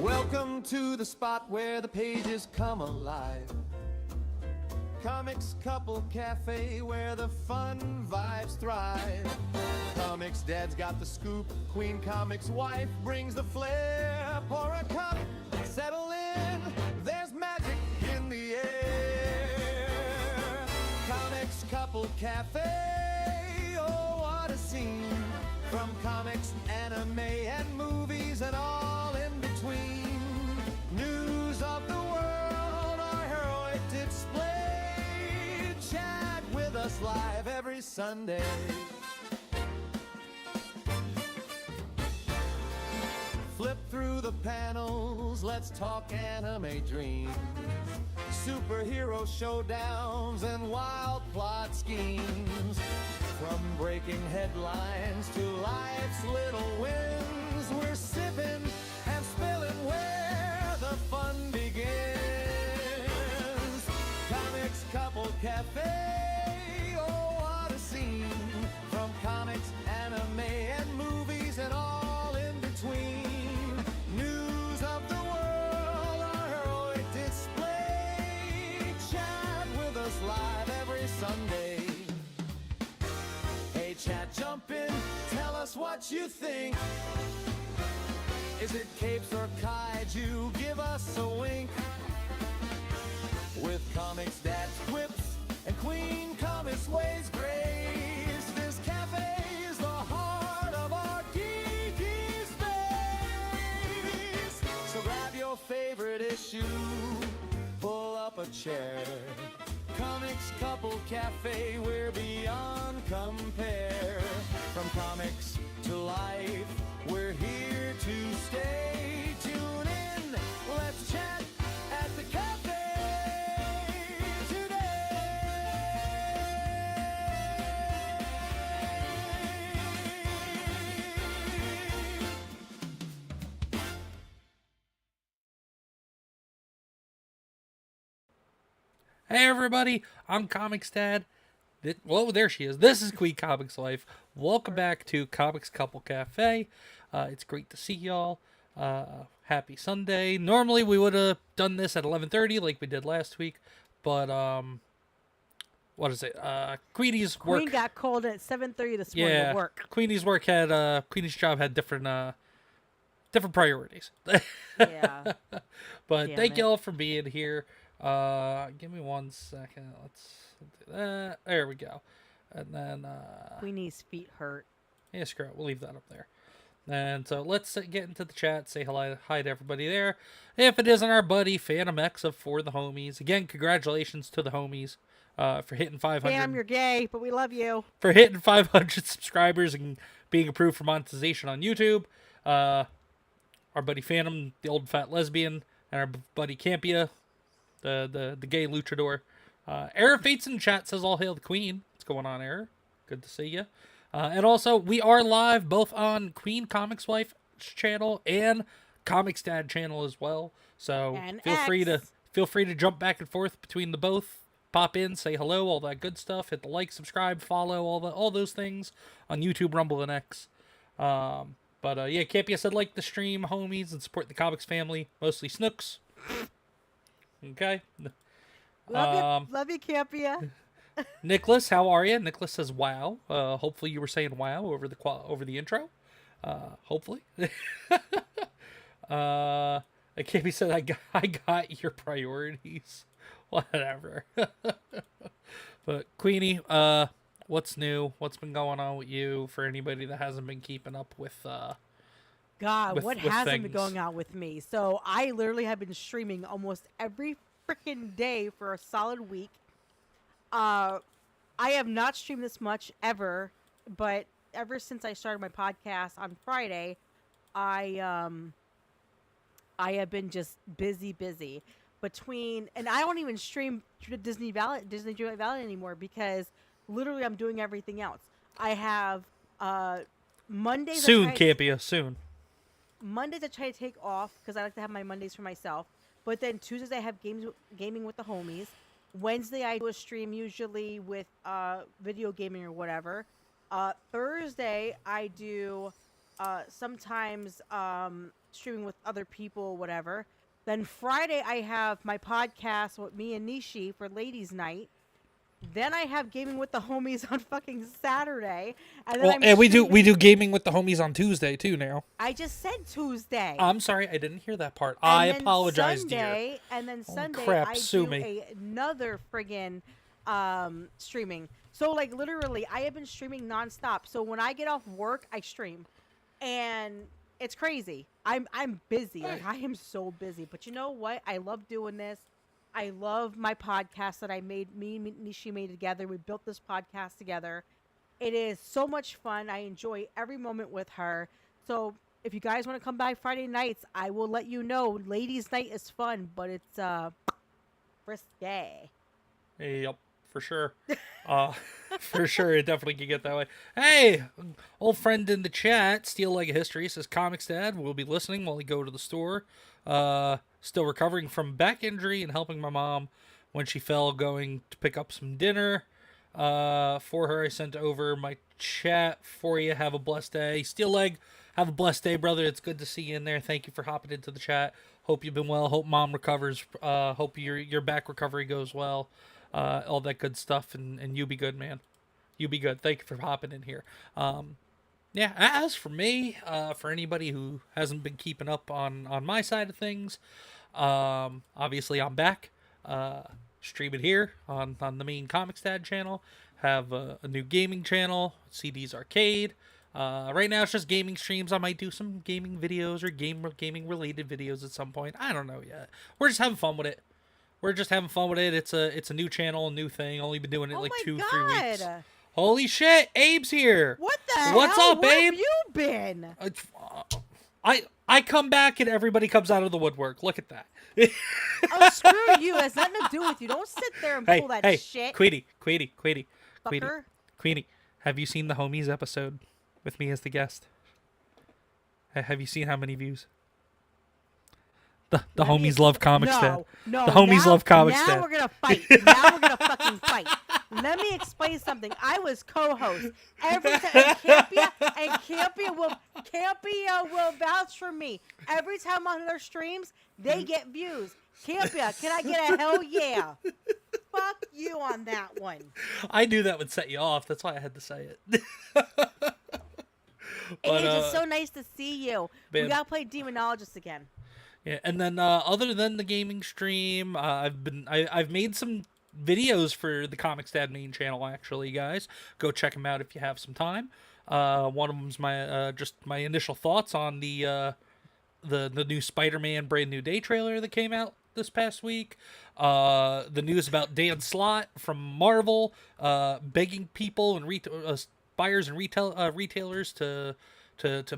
Welcome to the spot where the pages come alive. Comics Couple Cafe, where the fun vibes thrive. ComixDad's got the scoop, QueenComixWife brings the flair. Pour a cup, settle in, there's magic in the air. Comics Couple Cafe, oh what a scene. From comics, anime, and movies, and all in between. News of the world, our heroic display. Chat with us live every Sunday. Flip through the panels, let's talk anime dreams. Superhero showdowns and wild plot schemes. From breaking headlines to life's little wins, we're sipping and spilling where the fun begins. Comics Couple Cafe, oh what a scene. From comics, anime, and movies, and all in between. News of the world, our heroic display. Chat with us live every Sunday. Hey chat, jump in, tell us what you think. Is it capes or kaiju? Give us a wink. With ComixDad's quips and QueenComixWife's grace, this cafe is the heart of our geeky space. So grab your favorite issue, pull up a chair. Comics Couple Cafe, we're beyond compare. From comics to life, we're here to stay. Tune in, let's chat at the cafe today. Hey everybody, I'm ComixDad. Whoa, there she is. This is QueenComixWife. Welcome back to Comics Couple Cafe. It's great to see y'all. Happy Sunday. Normally we would have done this at 11:30 like we did last week, but what is it? Queenie's work. Queen got called at 7:30 this morning to work. Queenie's work had Queenie's job had different priorities. Yeah. But Damn thank it. y'all for being here. Give me 1 second. Let's do that. There we go. And then Queenie's feet hurt. yeah, screw it. We'll leave that up there. And so let's get into the chat. Say hi to everybody there. If it isn't our buddy Phantom X of For the Homies, again, congratulations to the homies for hitting 500. Damn, you're gay, but we love you. For hitting 500 subscribers and being approved for monetization on YouTube. Our buddy Phantom, the old fat lesbian, and our buddy Campia, the gay luchador. Error Fates in chat says all hail the Queen. What's going on, Error? Good to see you. And also, we are live both on QueenComixWife's channel and ComixDad channel as well. So And feel free X. to jump back and forth between the both. Pop in, say hello, all that good stuff. Hit the like, subscribe, follow, all those things on YouTube, Rumble, and X. Yeah, Campia said like the stream, homies, and support the comics family, mostly Snooks. Okay. Love you, Campia. Nicholas, how are you? Nicholas says, "Wow." Hopefully, you were saying "wow" over the intro. Hopefully. Campy said, "I got your priorities." Whatever. But Queenie, what's new? What's been going on with you? For anybody that hasn't been keeping up with God, with what hasn't been things. going on with me? So I literally have been streaming almost every freaking day for a solid week. I have not streamed this much ever, but ever since I started my podcast on Friday, I have been just busy. And I don't even stream Disney Joy Valley anymore because literally I'm doing everything else. I have Mondays. soon, Campia, soon. Mondays I try to take off because I like to have my Mondays for myself. But then Tuesdays I have gaming with the homies. Wednesday I do a stream usually with video gaming or whatever. Thursday I do sometimes streaming with other people, whatever. Then Friday I have my podcast with me and Nishi for Ladies Night. Then I have gaming with the homies on fucking Saturday, and then and we do gaming with the homies on Tuesday too now. I just said Tuesday. I'm sorry, I didn't hear that part. And I then apologize, Sunday, dear. And then Sunday crap, I sue do me. another friggin' streaming. So like literally, I have been streaming nonstop. So when I get off work, I stream, and it's crazy. I'm busy. Like I am so busy. But you know what? I love doing this. I love my podcast that I made. Me and Nishi made together. We built this podcast together. It is so much fun. I enjoy every moment with her. So if you guys want to come by Friday nights, I will let you know. Ladies' night is fun, but it's risque. Yep, for sure. For sure, it definitely can get that way. Hey, old friend in the chat, Steel Leg of History, says ComixDad will be listening while we go to the store. Still recovering from back injury and helping my mom when she fell going to pick up some dinner. For her, I sent over my chat for you. Have a blessed day. Steel Leg, have a blessed day, brother. It's good to see you in there. Thank you for hopping into the chat. Hope you've been well. Hope mom recovers. Hope your back recovery goes well. All that good stuff, and you be good, man. You be good. Thank you for hopping in here. Yeah, as for me, for anybody who hasn't been keeping up on my side of things, obviously I'm back. Streaming here on the main ComixDad channel. Have a new gaming channel, CD's Arcade. Right now it's just gaming streams. I might do some gaming videos or gaming related videos at some point. I don't know yet. We're just having fun with it. It's a new channel, a new thing. Only been doing it like 2-3 weeks. Holy shit, Abe's here. What the hell? What's up, Where Abe? have you been? I come back and everybody comes out of the woodwork. Look at that. Oh, screw you. It has nothing to do with you. Don't sit there and pull that shit. Queenie. Fucker. Queenie, have you seen the Homies episode with me as the guest? Have you seen how many views? The homies love ComixDad. No. The homies love ComixDad. Now we're going to fight. Now we're going to fucking fight. Let me explain something. I was co-host. Every time, Campia will vouch for me. Every time on their streams, they get views. Campia, can I get a hell yeah? Fuck you on that one. I knew that would set you off. That's why I had to say it. It's just so nice to see you. Man. We got to play Demonologist again. Yeah, and then other than the gaming stream, I've made some videos for the ComixDad main channel. Actually, guys, go check them out if you have some time. One of them's my just my initial thoughts on the new Spider-Man Brand New Day trailer that came out this past week. The news about Dan Slott from Marvel begging people and buyers and retailers to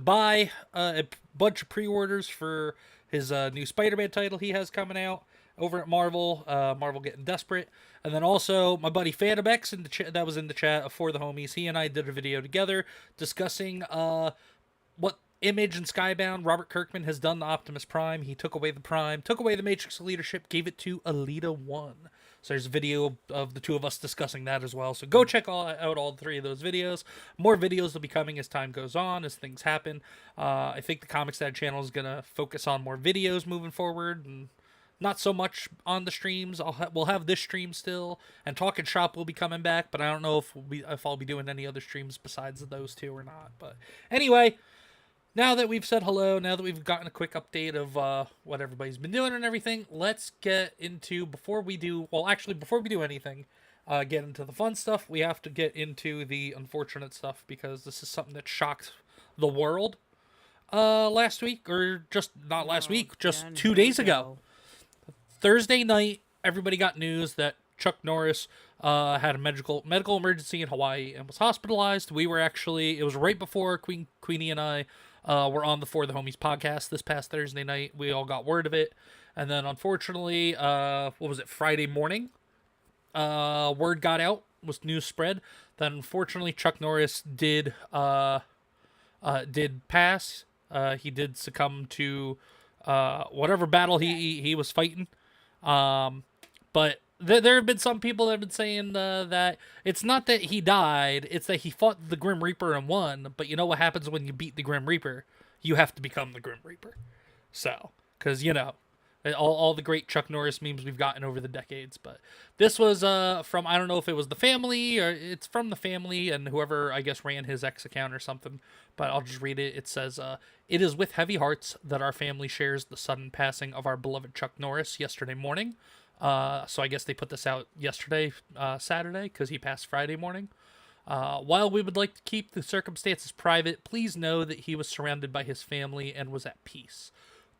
buy a bunch of pre-orders for his new Spider-Man title he has coming out over at Marvel. Marvel getting desperate. And then also my buddy Phantom X that was in the chat for the homies. He and I did a video together discussing what Image and Skybound Robert Kirkman has done to Optimus Prime. He took away the Prime, took away the Matrix leadership, gave it to Alita 1. So there's a video of the two of us discussing that as well. So go check out all three of those videos. More videos will be coming as time goes on, as things happen. I think the ComixDad channel is going to focus on more videos moving forward and not so much on the streams. We'll have this stream still, and Talking Shop will be coming back, but I don't know if I'll be doing any other streams besides those two or not. But anyway, now that we've said hello, now that we've gotten a quick update of what everybody's been doing and everything, let's get into, before we do anything, get into the fun stuff, we have to get into the unfortunate stuff, because this is something that shocked the world last week, or just not last week, just 2 days ago. Thursday night, everybody got news that Chuck Norris had a medical emergency in Hawaii and was hospitalized. We were actually, it was right before Queenie and I were on the For the Homies podcast this past Thursday night. We all got word of it. And then unfortunately, Friday morning, word got out, was news spread, that unfortunately Chuck Norris did pass. He did succumb to whatever battle he was fighting. But there have been some people that have been saying that it's not that he died, it's that he fought the Grim Reaper and won. But you know what happens when you beat the Grim Reaper? You have to become the Grim Reaper. So, because, all the great Chuck Norris memes we've gotten over the decades. But this was from, I don't know if it was the family, or it's from the family and whoever, I guess, ran his X account or something. But I'll just read it. It says, "It is with heavy hearts that our family shares the sudden passing of our beloved Chuck Norris yesterday morning." So I guess they put this out yesterday, Saturday, because he passed Friday morning. While we would like to keep the circumstances private, please know that he was surrounded by his family and was at peace.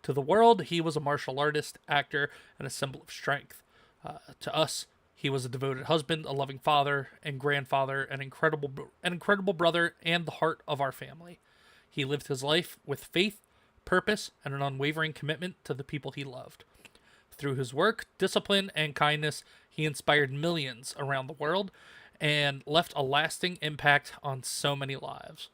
To the world, he was a martial artist, actor, and a symbol of strength. To us, he was a devoted husband, a loving father and grandfather, an incredible brother, and the heart of our family. He lived his life with faith, purpose, and an unwavering commitment to the people he loved. Through his work, discipline, and kindness, he inspired millions around the world and left a lasting impact on so many lives.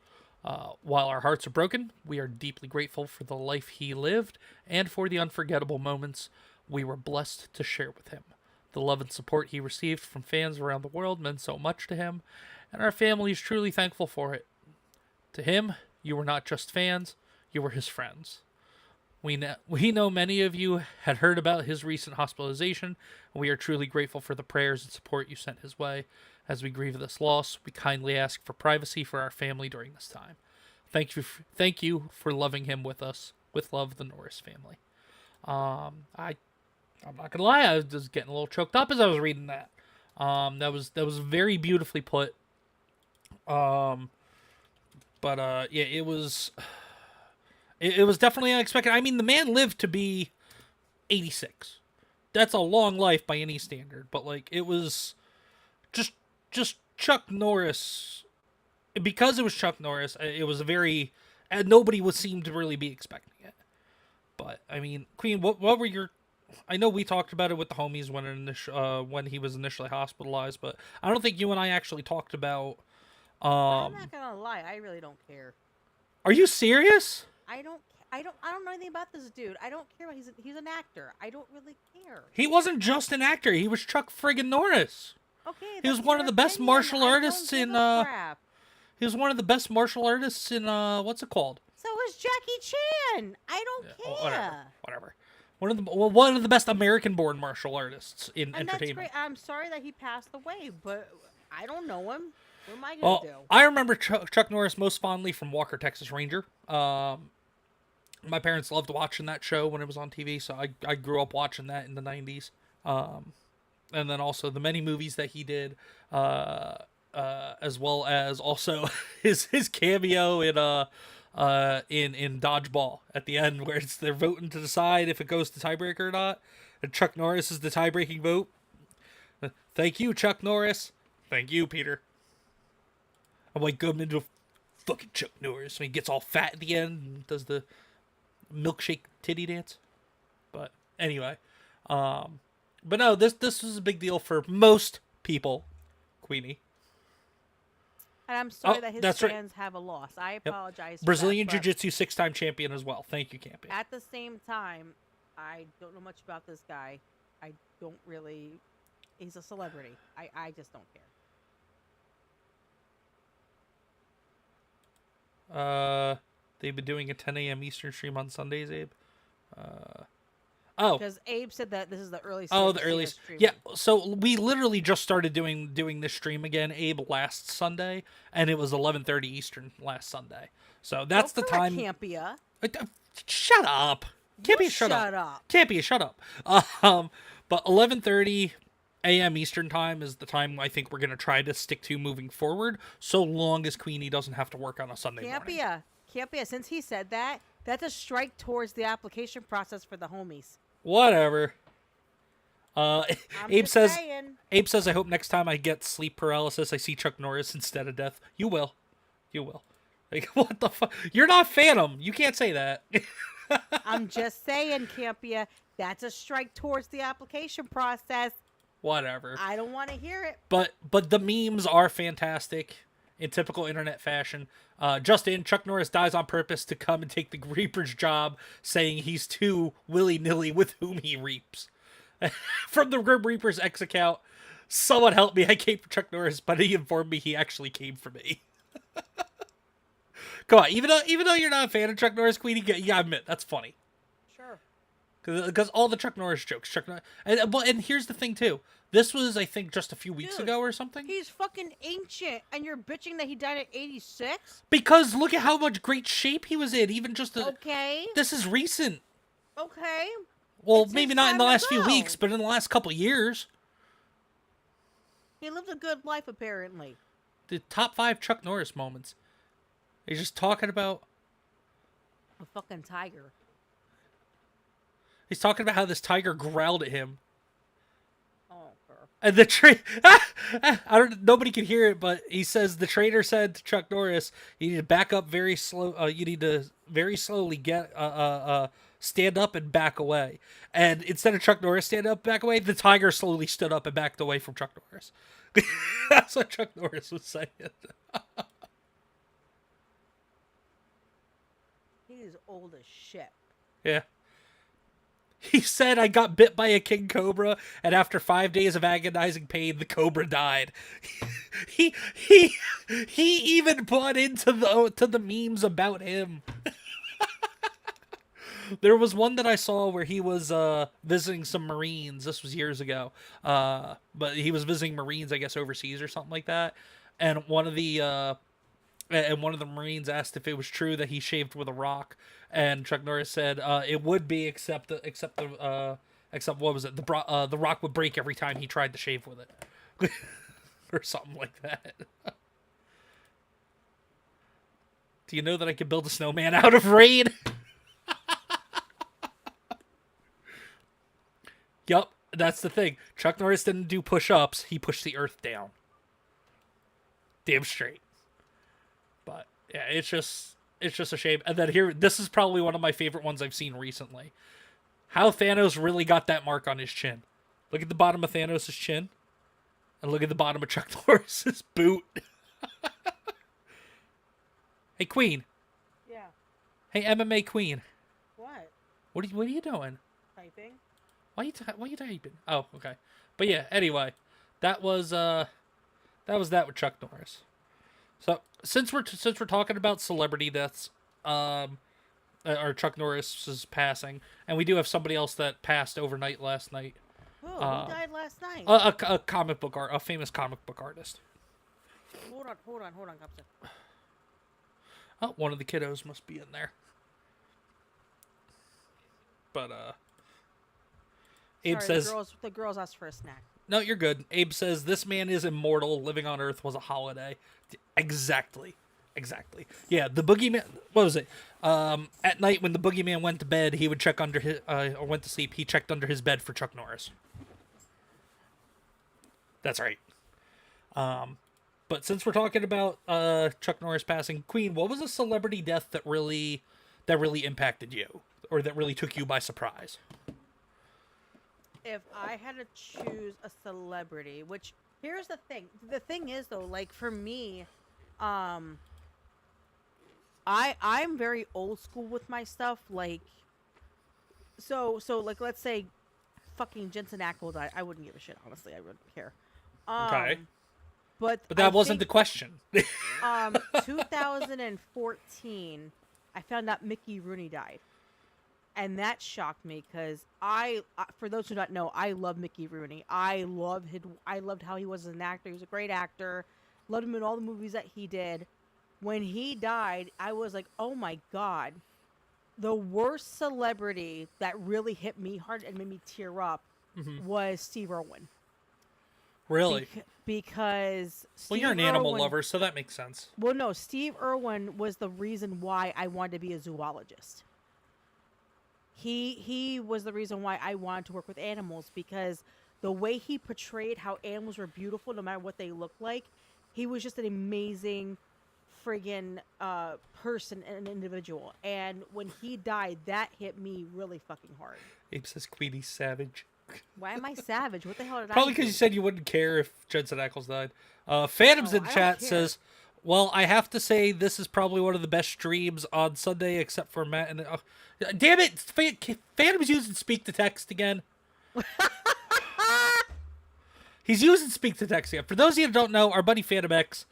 While our hearts are broken, we are deeply grateful for the life he lived and for the unforgettable moments we were blessed to share with him. The love and support he received from fans around the world meant so much to him, and our family is truly thankful for it. To him, you were not just fans, you were his friends. We know many of you had heard about his recent hospitalization, and we are truly grateful for the prayers and support you sent his way. As we grieve this loss, we kindly ask for privacy for our family during this time. Thank you for loving him with us. With love, the Norris family. I'm not gonna lie, I was just getting a little choked up as I was reading that. That was very beautifully put. Yeah, it was definitely unexpected. I mean, the man lived to be 86. That's a long life by any standard, but like it was just Chuck Norris. Because it was Chuck Norris, it was a very nobody would seem to really be expecting it. But I mean, Queen, what were your? I know we talked about it with the homies when he was initially hospitalized, but I don't think you and I actually talked about. I'm not gonna lie, I really don't care. Are you serious? I don't know anything about this dude. I don't care about. He's an actor. I don't really care. He wasn't just an actor. He was Chuck friggin' Norris. Okay. He was one of the best martial artists in. He was one of the best martial artists in. What's it called? So was Jackie Chan. I don't care. Whatever. One of the best American-born martial artists in and entertainment. That's great. I'm sorry that he passed away, but I don't know him. What am I gonna do? I remember Chuck Norris most fondly from Walker, Texas Ranger. My parents loved watching that show when it was on TV, so I grew up watching that in the 90s. And then also the many movies that he did, as well as also his cameo in Dodgeball at the end, where they're voting to decide if it goes to tiebreaker or not, and Chuck Norris is the tie-breaking vote. Thank you, Chuck Norris. Thank you, Peter. I'm like going into fucking Chuck Norris, and he gets all fat at the end and does the milkshake titty dance. But anyway, but no, this was a big deal for most people, Queenie. And I'm sorry that his fans have a loss. I apologize. For Brazilian that, Jiu-Jitsu 6-time champion as well. Thank you, Campy. At the same time, I don't know much about this guy. I don't really. He's a celebrity. I just don't care. They've been doing a 10 a.m. Eastern stream on Sundays, Abe. Because Abe said that this is the earliest. The earliest. Yeah, so we literally just started doing this stream again, Abe, last Sunday, and it was 11:30 Eastern last Sunday. So that's the time. Campia. Shut up. Campia, shut up. Campia, shut up. But 11:30 a.m. Eastern time is the time I think we're gonna try to stick to moving forward, so long as Queenie doesn't have to work on a Sunday morning. Campia. Since he said that, that's a strike towards the application process for the homies. Whatever. Abe says, I hope next time I get sleep paralysis, I see Chuck Norris instead of death. You will. Like, what the fuck? You're not Phantom. You can't say that. I'm just saying, Campia, that's a strike towards the application process. Whatever. I don't want to hear it. But the memes are fantastic in typical internet fashion. Just in, Chuck Norris dies on purpose to come and take the Reaper's job, saying he's too willy-nilly with whom he reaps. From the Grim Reaper's X account, someone help me, I came for Chuck Norris, but he informed me he actually came for me. Come on, even though you're not a fan of Chuck Norris, Queenie, yeah, I admit, that's funny. Sure. Because all the Chuck Norris jokes, and here's the thing too. This was, I think, just a few weeks ago or something. He's fucking ancient, and you're bitching that he died at 86? Because look at how much great shape he was in, even just Okay. This is recent. Okay. Well, It's maybe his not in the time to last few go. weeks, but in the last couple years. He lived a good life, apparently. The top 5 Chuck Norris moments. He's just talking about... A fucking tiger. He's talking about how this tiger growled at him. Oh, girl. And nobody can hear it, but he says the trainer said to Chuck Norris, "You need to back up very slow. You need to very slowly stand up and back away." And instead of Chuck Norris stand up, back away, the tiger slowly stood up and backed away from Chuck Norris. That's what Chuck Norris was saying. He's old as shit. Yeah. He said, "I got bit by a king cobra, and after 5 days of agonizing pain, the cobra died." he even bought into the memes about him. There was one that I saw where he was visiting some Marines. This was years ago, but he was visiting Marines, I guess, overseas or something like that. And one of the Marines asked if it was true that he shaved with a rock, and Chuck Norris said it would be, except what was it? The rock would break every time he tried to shave with it, or something like that. Do you know that I could build a snowman out of rain? Yup, that's the thing. Chuck Norris didn't do push-ups; he pushed the earth down. Damn straight. But yeah, it's just a shame. And then this is probably one of my favorite ones I've seen recently. How Thanos really got that mark on his chin. Look at the bottom of Thanos' chin, and look at the bottom of Chuck Norris's boot. Hey, Queen. Yeah. Hey, MMA Queen. What? What are you doing? Typing? Why are you typing? Oh, okay. But yeah, anyway, that was that with Chuck Norris. So since we're talking about celebrity deaths, or Chuck Norris's passing, and we do have somebody else that passed overnight last night. Who died last night? A famous comic book artist. Hold on, Copster. Oh, one of the kiddos must be in there. But Abe says the girls asked for a snack. No, you're good. Abe says, "This man is immortal. Living on Earth was a holiday." Exactly. Yeah, the boogeyman. What was it? At night when the boogeyman went to bed, he would check under his or went to sleep. He checked under his bed for Chuck Norris. That's right. But since we're talking about Chuck Norris passing, Queen, what was a celebrity death that really impacted you, or that really took you by surprise? If I had to choose a celebrity, which here's the thing. The thing is though, like for me, I'm very old school with my stuff. Like, so like let's say, fucking Jensen Ackles died. I wouldn't give a shit. Honestly, I wouldn't care. Okay. But that wasn't the question. 2014, I found out Mickey Rooney died. And that shocked me because for those who don't know, I love Mickey Rooney. I loved how he was as an actor. He was a great actor. Loved him in all the movies that he did. When he died, I was like, oh my God. The worst celebrity that really hit me hard and made me tear up was Steve Irwin. Really? Because Well, you're an animal lover, so that makes sense. Well, no, Steve Irwin was the reason why I wanted to be a zoologist. He was the reason why I wanted to work with animals, because the way he portrayed how animals were beautiful no matter what they looked like, he was just an amazing friggin' person and an individual. And when he died, that hit me really fucking hard. Abe says Queenie's savage. Why am I savage? What the hell did Probably I do? because you said you wouldn't care if Jensen Ackles died. Phantoms in I don't chat care. says, "Well, I have to say this is probably one of the best streams on Sunday, except for Matt and damn it, Phantom's using speak to text again." He's using speak to text again. For those of you who don't know, our buddy Phantom X,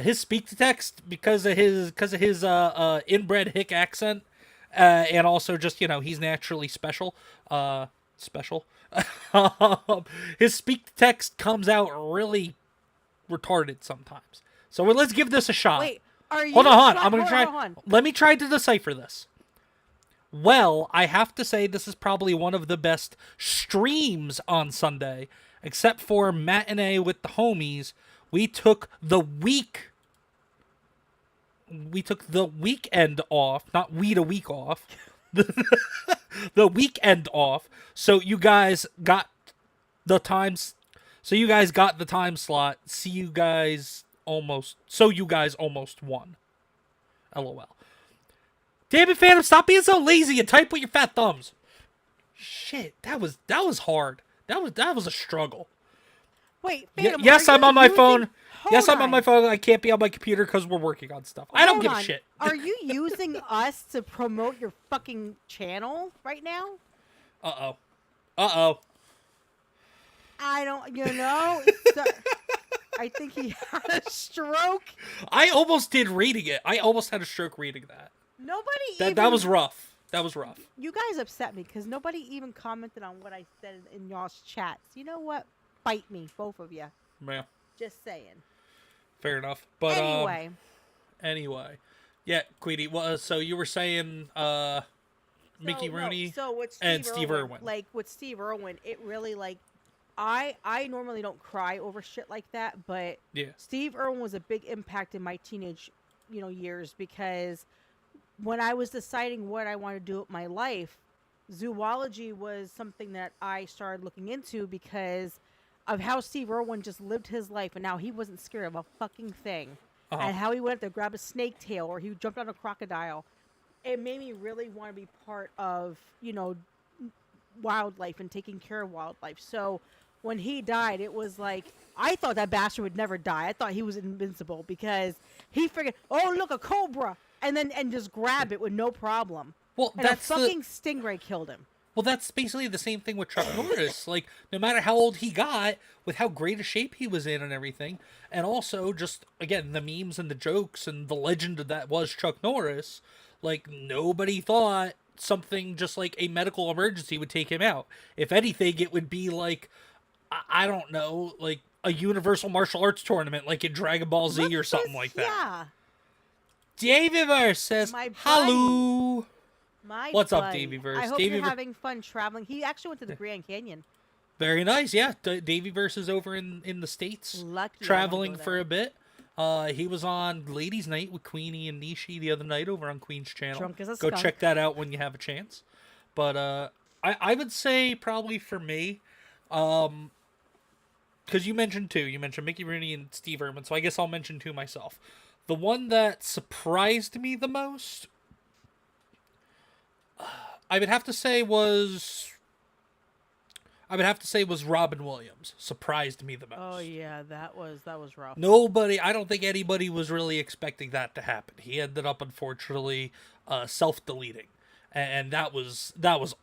his speak to text, because of his inbred hick accent, And also just, he's naturally special. Special. His speak to text comes out really retarded sometimes. So let's give this a shot. Wait, are you? Hold on. I'm gonna try. Hold on. Let me try to decipher this. Well, I have to say this is probably one of the best streams on Sunday, except for matinee with the homies. We took the weekend off, not we to week off. The weekend off. So you guys got the times. So you guys got the time slot. So you guys almost won. LOL. Damn it, Phantom! Stop being so lazy and type with your fat thumbs. Shit, that was hard. That was a struggle. Wait, Phantom, yes, I'm on my phone. Yes, I'm on my phone. phone. I can't be on my computer because we're working on stuff. I don't give a shit. Are you using us to promote your fucking channel right now? Uh-oh. I don't, so, I think he had a stroke. I almost did reading it. I almost had a stroke reading that. That was rough. That was rough. You guys upset me because nobody even commented on what I said in y'all's chats. You know what? Bite me, both of you. Yeah. Just saying. Fair enough. But anyway. Yeah, Queenie. Well, so you were saying Mickey Rooney and Steve Irwin. Like with Steve Irwin, it really I normally don't cry over shit like that, but yeah. Steve Irwin was a big impact in my teenage, years because when I was deciding what I wanted to do with my life, zoology was something that I started looking into because of how Steve Irwin just lived his life and how he wasn't scared of a fucking thing. Uh-huh. And how he went to grab a snake tail or he jumped on a crocodile. It made me really want to be part of, wildlife and taking care of wildlife. So when he died, it was like, I thought that bastard would never die. I thought he was invincible because he figured, oh, look, a cobra. And just grab it with no problem. Well, and that's that fucking stingray killed him. Well, that's basically the same thing with Chuck Norris. Like, no matter how old he got, with how great a shape he was in and everything, and also just, again, the memes and the jokes and the legend that was Chuck Norris, like, nobody thought something just like a medical emergency would take him out. If anything, it would be like, I don't know, like a universal martial arts tournament, like in Dragon Ball Z or something like that. Yeah. Davyverse says, hello. What's up, buddy. Davyverse? I hope you're having fun traveling. He actually went to the Grand Canyon. Very nice, yeah. Davyverse is over in the States, traveling for a bit. He was on Ladies' Night with Queenie and Nishi the other night over on Queen's channel. Drunk as a Go skunk. check that out when you have a chance. But I would say probably for me, because you mentioned two. You mentioned Mickey Rooney and Steve Irwin, so I guess I'll mention two myself. The one that surprised me the most, I would have to say was Robin Williams. Surprised me the most. Oh yeah, that was rough. I don't think anybody was really expecting that to happen. He ended up unfortunately self-deleting. And that was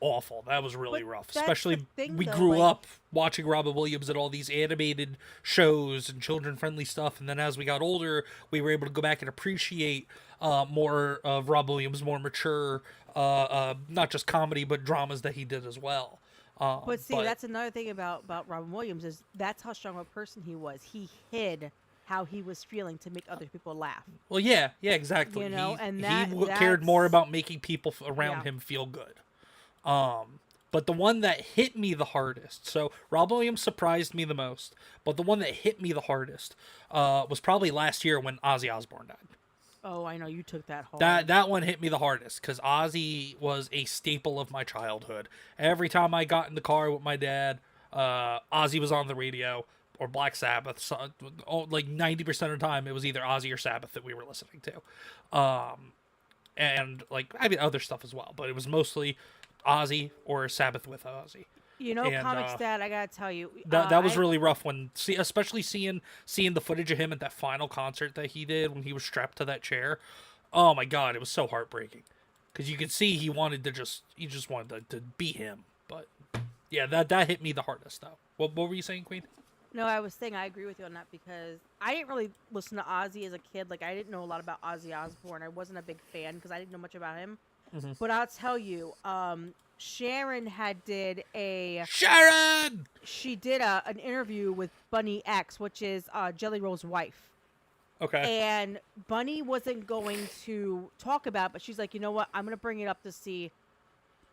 awful. That was really rough. Especially we grew up watching Robin Williams and all these animated shows and children-friendly stuff. And then as we got older, we were able to go back and appreciate more of Robin Williams' more mature, not just comedy, but dramas that he did as well. But that's another thing about Robin Williams is that's how strong a person he was. He hid how he was feeling to make other people laugh. Well, yeah, exactly. He cared more about making people around him feel good. But the one that hit me the hardest, so Robin Williams surprised me the most, but the one that hit me the hardest was probably last year when Ozzy Osbourne died. Oh, I know, you took that hard. That one hit me the hardest, because Ozzy was a staple of my childhood. Every time I got in the car with my dad, Ozzy was on the radio, or Black Sabbath. So, like 90% of the time, it was either Ozzy or Sabbath that we were listening to. And like, I mean, other stuff as well, but it was mostly Ozzy or Sabbath with Ozzy. ComixDad, I gotta tell you, that was really rough especially seeing the footage of him at that final concert that he did when he was strapped to that chair. Oh my God, it was so heartbreaking because you could see he just wanted to beat him. But yeah, that hit me the hardest though. What were you saying, Queen? No, I was saying I agree with you on that because I didn't really listen to Ozzy as a kid. Like, I didn't know a lot about Ozzy Osbourne. I wasn't a big fan because I didn't know much about him. But I'll tell you, Sharon Sharon! she did an interview with Bunny X, which is Jelly Roll's wife. Okay. And Bunny wasn't going to talk about it, but she's like, you know what? I'm going to bring it up to see.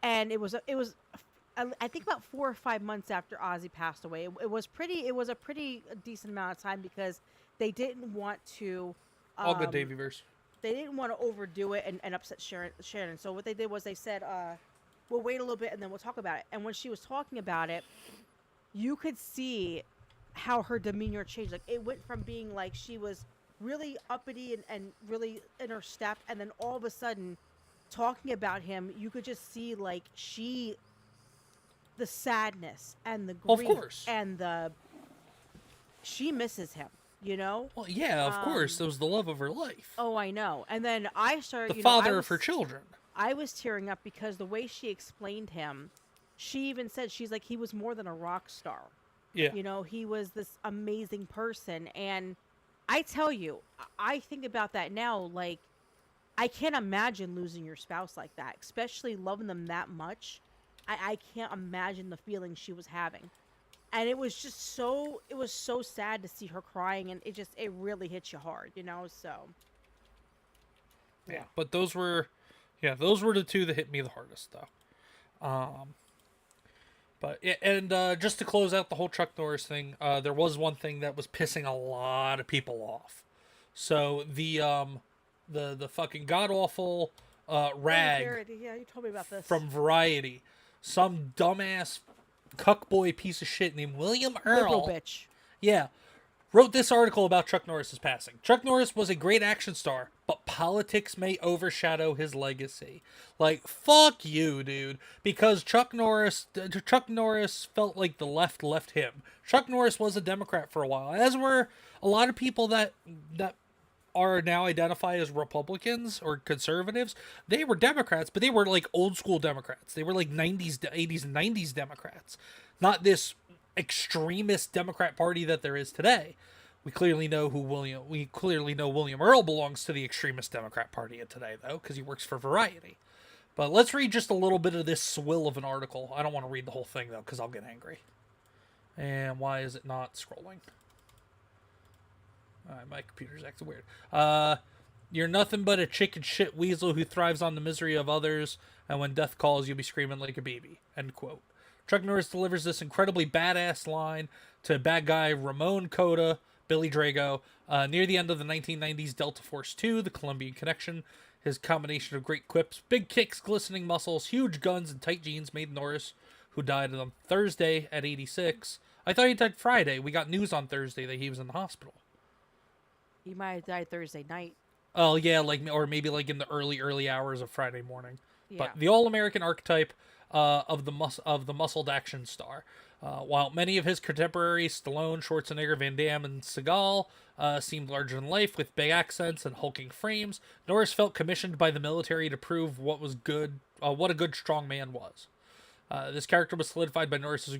And it was I think about 4 or 5 months after Ozzy passed away. It was a pretty decent amount of time because they didn't want to. All good Davyverse. They didn't want to overdo it and upset Sharon. So what they did was they said, we'll wait a little bit and then we'll talk about it. And when she was talking about it, you could see how her demeanor changed. Like, it went from being like she was really uppity and really in her step, and then all of a sudden talking about him, you could just see like the sadness and the grief, of course, and she misses him, you know. Well, yeah, of course, it was the love of her life. Oh, I know. And then I started the father of her children. I was tearing up because the way she explained him, she even said, she's like, he was more than a rock star. Yeah. You know, he was this amazing person. And I tell you, I think about that now. Like, I can't imagine losing your spouse like that, especially loving them that much. I can't imagine the feeling she was having. And it was just so sad to see her crying, and it really hits you hard, you know? So. Yeah. But those were the two that hit me the hardest, though. But just to close out the whole Chuck Norris thing, there was one thing that was pissing a lot of people off. So the fucking god awful rag. Yeah, you told me about this. From Variety, some dumbass cuckboy piece of shit named William Earl. Liberal bitch. Yeah. Wrote this article about Chuck Norris's passing. Chuck Norris was a great action star, but politics may overshadow his legacy. Like, fuck you, dude. Because Chuck Norris felt like the left him. Chuck Norris was a Democrat for a while, as were a lot of people that are now identified as Republicans or conservatives. They were Democrats, but they were like old school Democrats. They were like 90s, 80s, and 90s Democrats. Not this extremist Democrat Party that there is today. We clearly know William Earl belongs to the extremist Democrat Party of today, though, because he works for Variety. But let's read just a little bit of this swill of an article. I don't want to read the whole thing, though, because I'll get angry. And why is it not scrolling? My computer's acting weird. You're nothing but a chicken shit weasel who thrives on the misery of others, and when death calls, you'll be screaming like a baby. End quote. Chuck Norris delivers this incredibly badass line to bad guy Ramon Cota, Billy Drago, near the end of the 1990s Delta Force 2, The Colombian Connection. His combination of great quips, big kicks, glistening muscles, huge guns, and tight jeans made Norris, who died on Thursday at 86. I thought he died Friday. We got news on Thursday that he was in the hospital. He might have died Thursday night. Oh, yeah, or maybe like in the early hours of Friday morning. Yeah. But the all-American archetype of the muscled action star. While many of his contemporaries, Stallone, Schwarzenegger, Van Damme, and Seagal, seemed larger than life with big accents and hulking frames, Norris felt commissioned by the military to prove what a good strong man was. This character was solidified by Norris's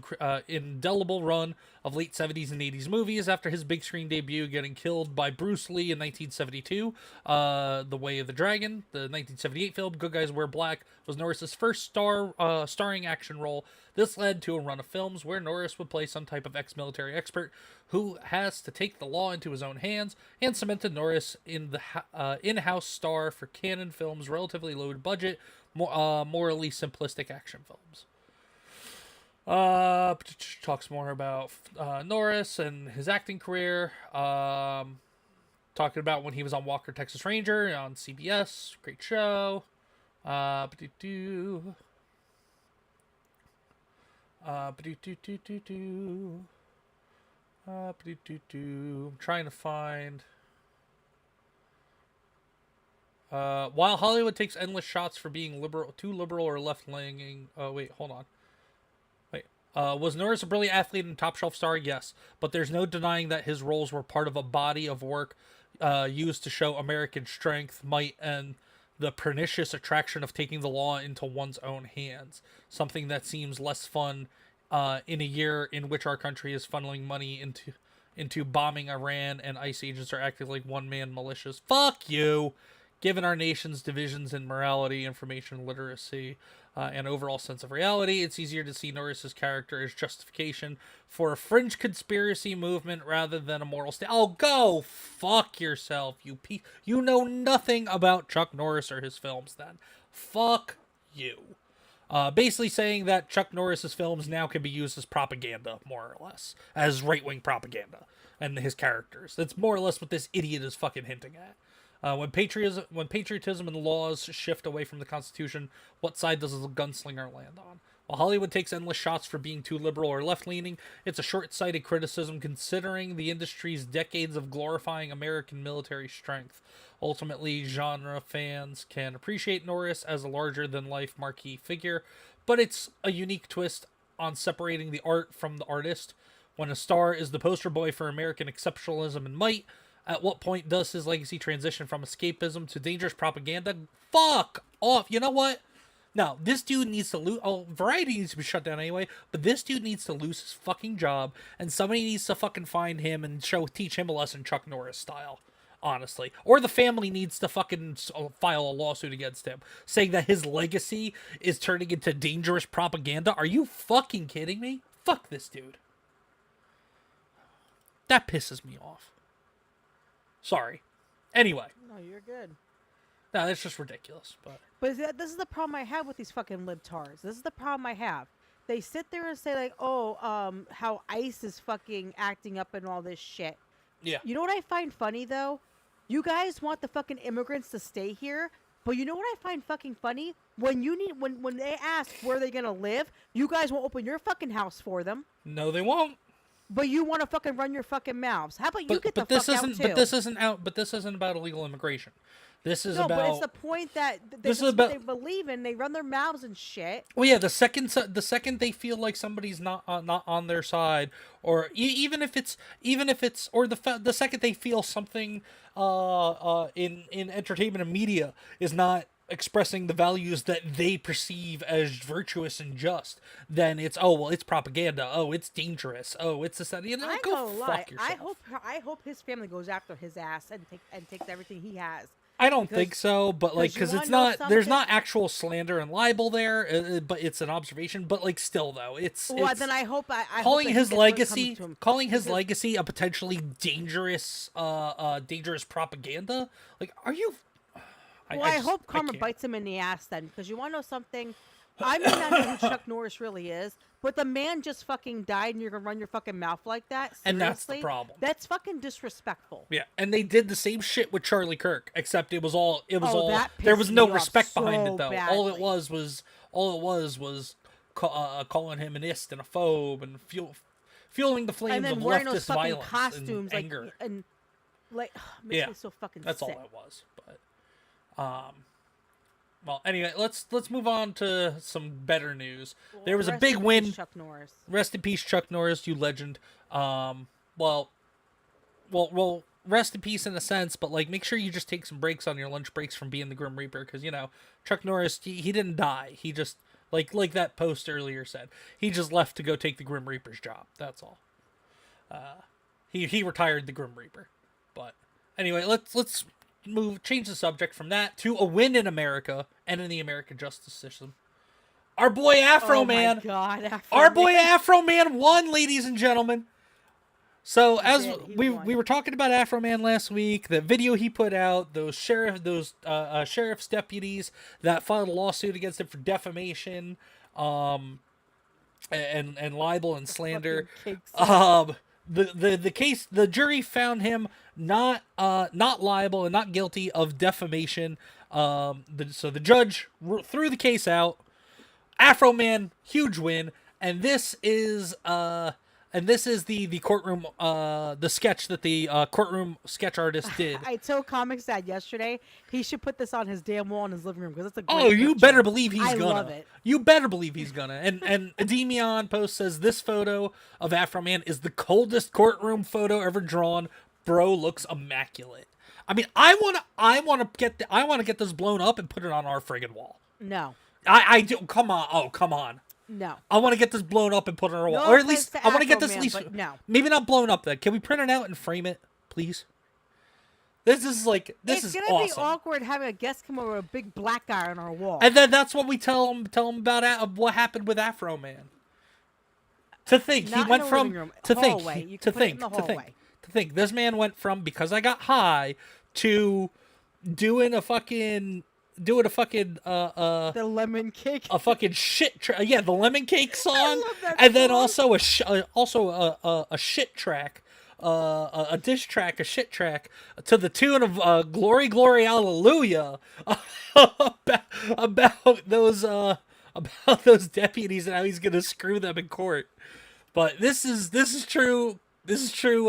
indelible run of late 70s and 80s movies after his big screen debut, getting killed by Bruce Lee in 1972. The Way of the Dragon, the 1978 film Good Guys Wear Black, was Norris's first starring action role. This led to a run of films where Norris would play some type of ex-military expert who has to take the law into his own hands, and cemented Norris in the in-house star for Cannon Films' relatively low budget, morally simplistic action films. Talks more about Norris and his acting career. Talking about when he was on Walker, Texas Ranger on CBS. Great show. I'm trying to find. While Hollywood takes endless shots for being too liberal or left-leaning. Oh, wait, hold on. Was Norris a brilliant athlete and top-shelf star? Yes. But there's no denying that his roles were part of a body of work used to show American strength, might, and the pernicious attraction of taking the law into one's own hands. Something that seems less fun in a year in which our country is funneling money into bombing Iran and ICE agents are acting like one-man militias. Fuck you! Given our nation's divisions in morality, information literacy, and overall sense of reality, it's easier to see Norris's character as justification for a fringe conspiracy movement rather than a moral state. Oh, go fuck yourself, you piece. You know nothing about Chuck Norris or his films then. Fuck you. Basically saying that Chuck Norris's films now can be used as propaganda, more or less. As right-wing propaganda. And his characters. That's more or less what this idiot is fucking hinting at. When patriotism and laws shift away from the Constitution, what side does the gunslinger land on? While Hollywood takes endless shots for being too liberal or left-leaning, it's a short-sighted criticism considering the industry's decades of glorifying American military strength. Ultimately, genre fans can appreciate Norris as a larger-than-life marquee figure, but it's a unique twist on separating the art from the artist. When a star is the poster boy for American exceptionalism and might, at what point does his legacy transition from escapism to dangerous propaganda? Fuck off. You know what? No, this dude needs to lose. Oh, Variety needs to be shut down anyway, but this dude needs to lose his fucking job, and somebody needs to fucking find him and teach him a lesson Chuck Norris style. Honestly. Or the family needs to fucking file a lawsuit against him, saying that his legacy is turning into dangerous propaganda. Are you fucking kidding me? Fuck this dude. That pisses me off. Sorry. Anyway. No, you're good. No, that's just ridiculous. But this is the problem I have with these fucking libtards. This is the problem I have. They sit there and say like, oh, how ICE is fucking acting up and all this shit. Yeah. You know what I find funny though? You guys want the fucking immigrants to stay here, but you know what I find fucking funny? When they ask where they're gonna live, you guys won't open your fucking house for them. No, they won't. But you want to fucking run your fucking mouths. How about you get the fuck this out isn't. too? But this isn't about illegal immigration. This is no, about. but it's the point that this is what about. they believe in. They run their mouths and shit. Well, yeah. The second they feel like somebody's not on their side, or even if it's, or the second they feel something in entertainment and media is not expressing the values that they perceive as virtuous and just, then it's it's propaganda. Oh, it's dangerous. Oh, it's this, that. You know, go fuck yourself. I hope his family goes after his ass and takes everything he has. I don't think so, but like, because it's not, there's not actual slander and libel there, but it's an observation. But like, still though, well, then I hope calling his legacy legacy a potentially dangerous propaganda. Like, are you? I hope karma bites him in the ass then, because you want to know something? I may not know who Chuck Norris really is, but the man just fucking died, and you're gonna run your fucking mouth like that? Seriously? And that's the problem. That's fucking disrespectful. Yeah, and they did the same shit with Charlie Kirk, except it was all that there was no pissed me respect off behind so it though. badly. All it was calling him an ist and a phobe and fueling the flames and then of wearing those leftist fucking violence costumes, and anger. Makes me so fucking that's sick. all it was. But well, anyway, let's move on to some better news. There was a big win. Chuck Norris. Rest in peace, Chuck Norris, you legend. Well, rest in peace in a sense, but like, make sure you just take some breaks on your lunch breaks from being the Grim Reaper, because you know Chuck Norris, he didn't die. He just like that post earlier said, he just left to go take the Grim Reaper's job. That's all. He retired the Grim Reaper. But anyway, let's change the subject from that to a win in America and in the American justice system. Our boy Afro Man. Oh my God, Our boy Afro Man won, ladies and gentlemen. So as we were talking about Afro Man last week, the video he put out, those sheriff's deputies that filed a lawsuit against him for defamation, and libel and slander. The case, the jury found him not liable and not guilty of defamation. So the judge threw the case out. Afro Man, huge win, and this is the courtroom the sketch that the courtroom sketch artist did. I told ComixDad yesterday he should put this on his damn wall in his living room, because it's a great you picture. better believe he's I gonna. love it. You better believe he's gonna. And Ademion post says this photo of Afro Man is the coldest courtroom photo ever drawn. Bro looks immaculate. I mean, I wanna get this blown up and put it on our friggin' wall. No. I do. Come on. Oh, come on. No. I want to get this blown up and put it on our wall. No Or at least, offense to I want to get Afro this Man, at least, but no. maybe not blown up then. Can we print it out and frame it, please? This is It's is gonna awesome. be awkward having a guest come over with a big black guy on our wall. And then that's what we tell him about what happened with Afro Man. To think Not he went in the from living room. to think Hallway. he- You to can put it think in the to think hallway. to think this man went from because I got high to doing a fucking The lemon cake. a fucking yeah, the lemon cake song, love that and then song. also a shit track, a diss track, a shit track to the tune of "Glory, Glory, Hallelujah" about those deputies and how he's gonna screw them in court. But this is true. This is true.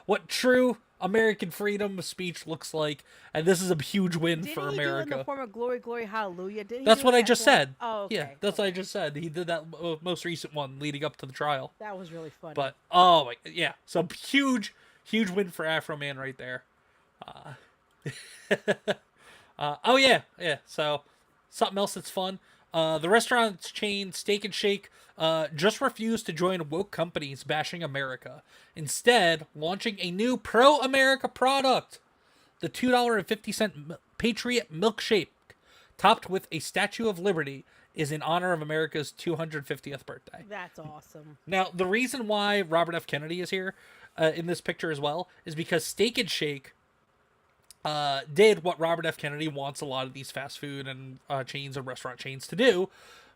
What true American freedom of speech looks like, and this is a huge win Did for he America. do it in the form of glory, glory, hallelujah? Did he That's do what it I in just that form? said. Oh, okay. Yeah, that's what I just said. He did that most recent one leading up to the trial. That was really funny. But oh my, yeah, so huge win for Afro Man right there. Oh yeah. So something else that's fun. The restaurant chain Steak and Shake just refused to join woke companies bashing America, instead launching a new pro-America product. The $2.50 Patriot Milkshake, topped with a Statue of Liberty, is in honor of America's 250th birthday. That's awesome. Now, the reason why Robert F. Kennedy is here in this picture as well is because Steak and Shake did what Robert F. Kennedy wants a lot of these fast food and chains and restaurant chains to do.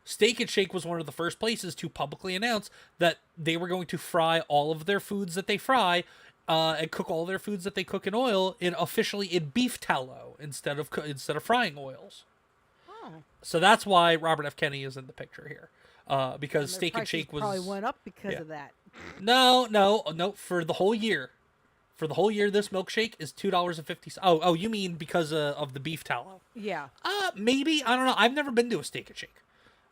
Steak and Shake was one of the first places to publicly announce that they were going to fry all of their foods that they fry and cook all their foods that they cook in oil officially in beef tallow instead of frying oils. Oh. So that's why Robert F. Kennedy is in the picture here, because And their Steak and prices Shake was probably went up because yeah. of that. No. For the whole year, this milkshake is $2.50. Oh, you mean because of the beef tallow? Yeah. Maybe, I don't know. I've never been to a Steak and Shake.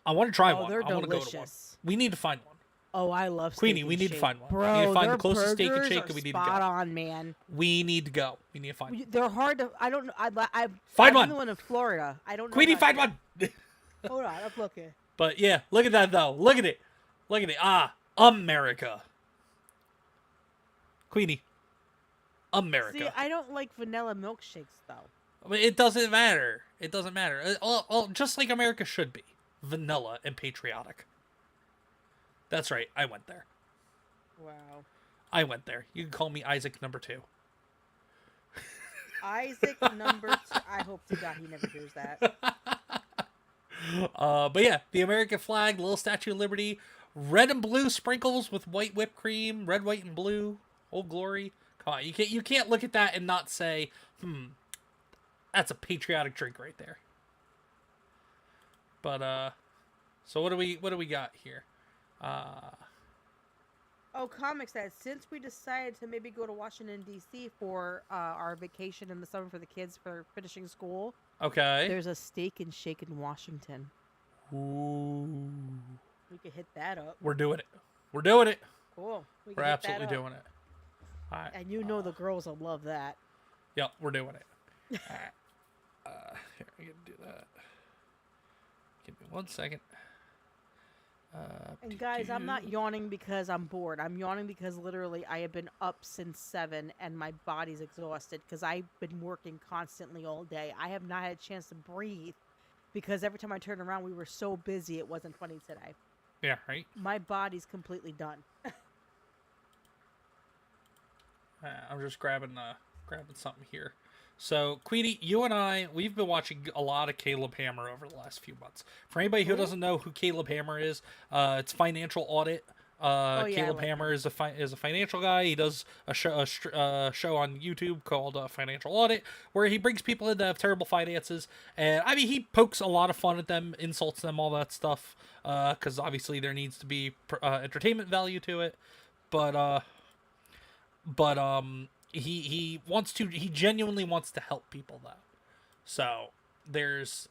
I want to try one. They're I want to go to one. delicious. We need to find one. Oh, I love Queenie, Steak we and need to Shake. find one. Bro, We need to find their the closest Steak and burgers Shake, are and we need to go. spot on, man. We need to go. We need to find one. They're hard to. I don't know. I've Find been one. the one in Florida. I don't know. Queenie, how find to- one. Hold on, I'm looking. But yeah, look at that though. Look at it. America. Queenie. America. See, I don't like vanilla milkshakes though. I mean, it doesn't matter. It doesn't matter. Just like America should be. Vanilla and patriotic. That's right. I went there. Wow. I went there. You can call me Isaac number 2. Isaac number 2. I hope to God he never hears that. But yeah, the American flag, little Statue of Liberty, red and blue sprinkles with white whipped cream, red, white, and blue. Old Glory. Come on, you can't look at that and not say, that's a patriotic drink right there. But so what do we got here? Oh, ComixDad, since we decided to maybe go to Washington, D.C. for our vacation in the summer for the kids for finishing school, Okay. there's a Steak and Shake in Washington. Ooh. We could hit that up. We're doing it. We're doing it. Cool. We We're could hit absolutely that up. doing it. All right. And you know the girls will love that. Yep, we're doing it. All right. Here, I can do that. Give me 1 second. And guys, I'm not yawning because I'm bored. I'm yawning because literally I have been up since 7 and my body's exhausted because I've been working constantly all day. I have not had a chance to breathe because every time I turn around, we were so busy it wasn't funny today. Yeah, right. My body's completely done. I'm just grabbing something here. So, Queenie, you and I, we've been watching a lot of Caleb Hammer over the last few months. For anybody who doesn't know who Caleb Hammer is, it's financial audit. Caleb Hammer is a financial guy. He does a show on YouTube called Financial Audit, where he brings people in that have terrible finances, and I mean he pokes a lot of fun at them, insults them, all that stuff, because obviously there needs to be entertainment value to it, but he genuinely wants to help people though, so there's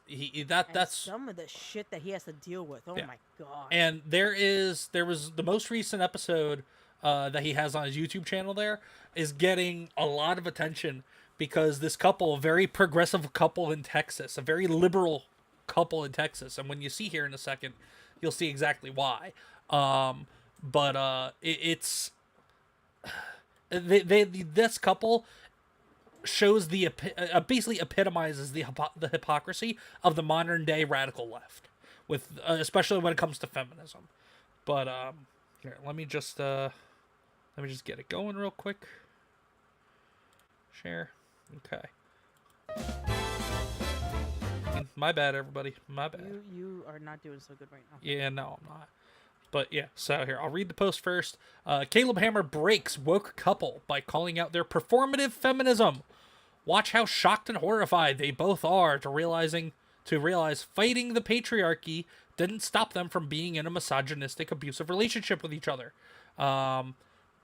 that's some of the shit that he has to deal with. Oh my god! And there was the most recent episode that he has on his YouTube channel. There is getting a lot of attention because this couple, a very progressive couple in Texas, a very liberal couple in Texas, and when you see here in a second, you'll see exactly why. It's this couple. shows basically epitomizes the hypocrisy of the modern day radical left, with especially when it comes to feminism. But here, let me just get it going real quick. Share. Okay. My bad, everybody. My bad. You are not doing so good right now. Yeah, no, I'm not. But yeah, so here, I'll read the post first. Caleb Hammer breaks woke couple by calling out their performative feminism. Watch how shocked and horrified they both are to realize fighting the patriarchy didn't stop them from being in a misogynistic, abusive relationship with each other.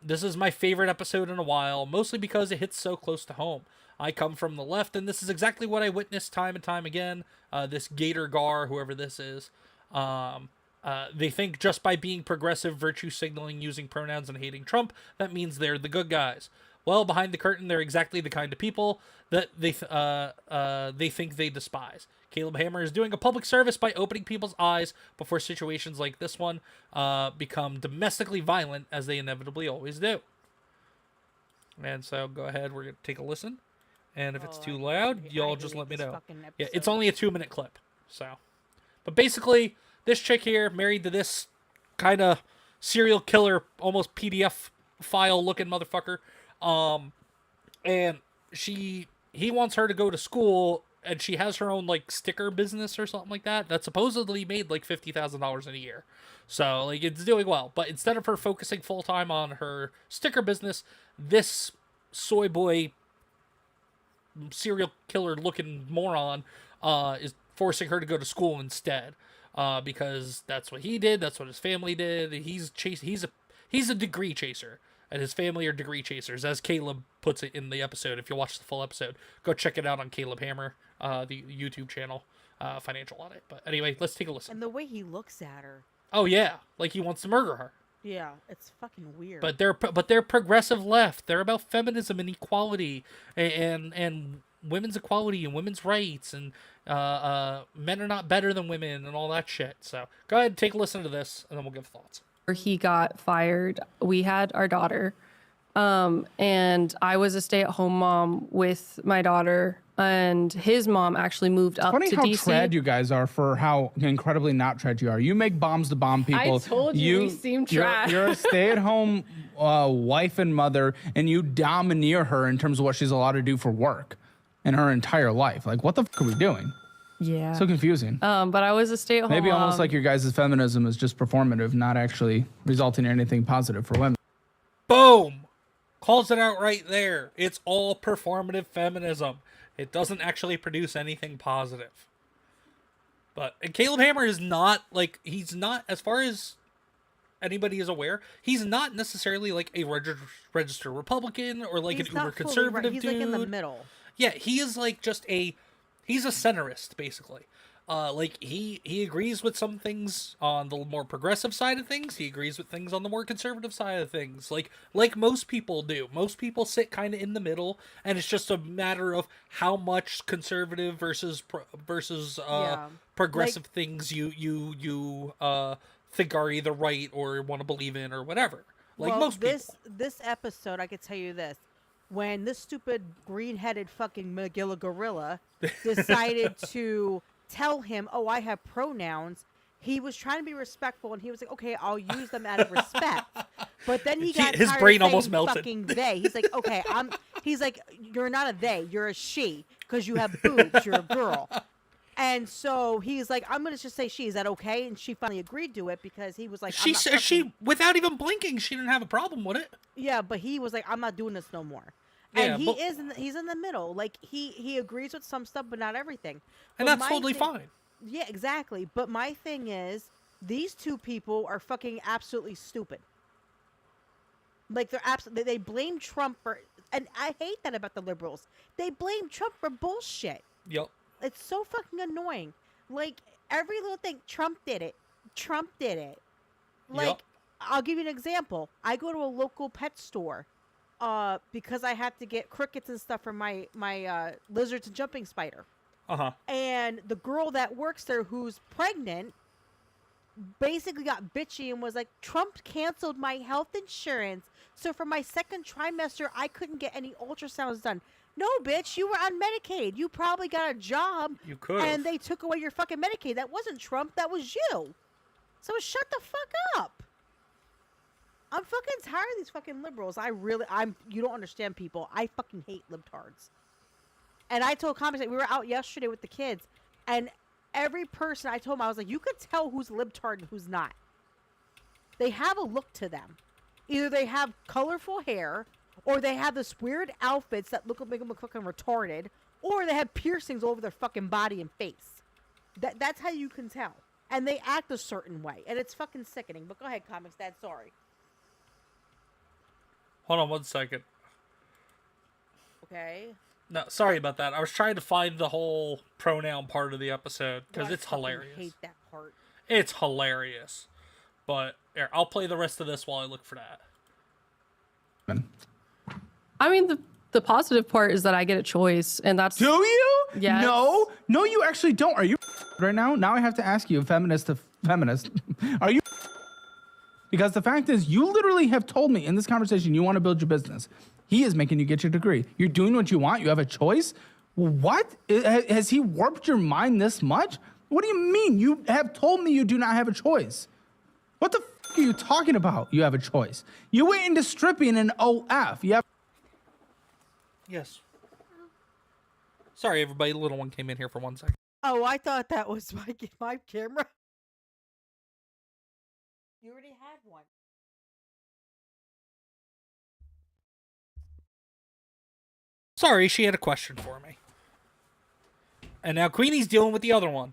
This is my favorite episode in a while, mostly because it hits so close to home. I come from the left, and this is exactly what I witnessed time and time again. This Gator Gar, whoever this is, they think just by being progressive, virtue signaling, using pronouns, and hating Trump, that means they're the good guys. Well, behind the curtain, they're exactly the kind of people that they think they despise. Caleb Hammer is doing a public service by opening people's eyes before situations like this one become domestically violent, as they inevitably always do. And so, go ahead, we're going to take a listen. And if it's too loud, y'all just let me know. Yeah, it's only a 2-minute clip. So, but basically, this chick here, married to this kind of serial killer, almost PDF file looking motherfucker. And he wants her to go to school, and she has her own like sticker business or something like that supposedly made like $50,000 in a year. So like it's doing well. But instead of her focusing full time on her sticker business, this soy boy serial killer looking moron is forcing her to go to school instead, because that's what he did, that's what his family did. He's a degree chaser, and his family are degree chasers, as Caleb puts it in the episode. If you watch the full episode, go check it out on Caleb Hammer, the YouTube channel, Financial Audit. But anyway, let's take a listen. And the way he looks at her. Oh yeah, like he wants to murder her. Yeah, it's fucking weird. But they're progressive left. They're about feminism and equality and women's equality and women's rights, and men are not better than women and all that shit. So go ahead and take a listen to this, and then we'll give thoughts. He got fired. We had our daughter, and I was a stay-at-home mom with my daughter, and his mom actually moved up to DC. Funny how trad you guys are for how incredibly not trad you are. You make bombs to bomb people. I told you we seem trad. You're a stay-at-home wife and mother, and you domineer her in terms of what she's allowed to do for work in her entire life. Like, what the fuck are we doing? Yeah. So confusing. But I was a stay-at-home Maybe mom. almost like your guys' feminism is just performative, not actually resulting in anything positive for women. Boom! Calls it out right there. It's all performative feminism. It doesn't actually produce anything positive. And Caleb Hammer is not, like, he's not, as far as anybody is aware, he's not necessarily, like, a registered Republican or, like, he's an not uber fully conservative right. He's dude. like in the middle. Yeah, he is, like, he's a centrist, basically. Like, he agrees with some things on the more progressive side of things. He agrees with things on the more conservative side of things. Like most people do. Most people sit kind of in the middle, and it's just a matter of how much conservative versus progressive things you think are either right or want to believe in or whatever. Like most people. This episode, I could tell you this. When this stupid green-headed fucking Magilla gorilla decided to tell him, oh, I have pronouns, he was trying to be respectful, and he was like, okay, I'll use them out of respect. But then he got his tired brain of almost saying melted. fucking they. He's like, okay, he's like, you're not a they, you're a she, because you have boobs, you're a girl. And so he's like, I'm gonna just say she. Is that okay? And she finally agreed to it because he was like, she without even blinking, she didn't have a problem with it. Yeah, but he was like, I'm not doing this no more. Yeah, and he's in the middle. Like he agrees with some stuff, but not everything. And that's totally fine. Yeah, exactly. But my thing is, these two people are fucking absolutely stupid. Like they blame Trump for, and I hate that about the liberals. They blame Trump for bullshit. Yep. It's so fucking annoying. Like, every little thing, Trump did it. Trump did it. Like, Yep. I'll give you an example. I go to a local pet store because I have to get crickets and stuff for my lizards and jumping spider. Uh-huh. And the girl that works there who's pregnant basically got bitchy and was like, Trump canceled my health insurance. So for my second trimester, I couldn't get any ultrasounds done. No, bitch, you were on Medicaid. You probably got a job. You could. And they took away your fucking Medicaid. That wasn't Trump. That was you. So shut the fuck up. I'm fucking tired of these fucking liberals. You don't understand, people. I fucking hate libtards. And I told Comix that we were out yesterday with the kids, and every person I told them, I was like, you could tell who's libtard and who's not. They have a look to them. Either they have colorful hair, or they have this weird outfits that make them look fucking retarded, or they have piercings all over their fucking body and face. That's how you can tell. And they act a certain way, and it's fucking sickening. But go ahead, ComixDad, sorry. Hold on 1 second. Okay. No, sorry about that. I was trying to find the whole pronoun part of the episode because it's hilarious. I hate that part. It's hilarious. But here, I'll play the rest of this while I look for that. I mean, the positive part is that I get a choice, and that's... Do you? Yes. No, you actually don't. Are you right now? Now I have to ask you, feminist to feminist, are you? Because the fact is, you literally have told me in this conversation you want to build your business. He is making you get your degree. You're doing what you want. You have a choice. What? Has he warped your mind this much? What do you mean? You have told me you do not have a choice. What the f are you talking about? You have a choice. You went into stripping in OF. You have. Yes. Sorry, everybody. The little one came in here for 1 second. Oh, I thought that was my camera. You already had one. Sorry, she had a question for me. And now Queenie's dealing with the other one.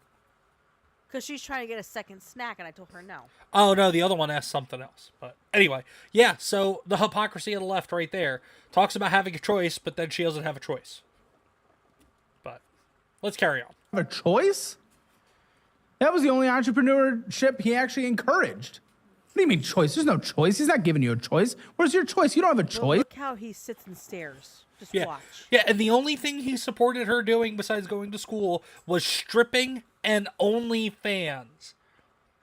Because she's trying to get a second snack, and I told her no. Oh, no, the other one asked something else. But anyway, yeah, so the hypocrisy of the left right there talks about having a choice, but then she doesn't have a choice. But let's carry on. A choice? That was the only entrepreneurship he actually encouraged. What do you mean choice? There's no choice. He's not giving you a choice. Where's your choice? You don't have a choice. Look how he sits and stares. Just Yeah. watch. Yeah, and the only thing he supported her doing besides going to school was stripping and OnlyFans.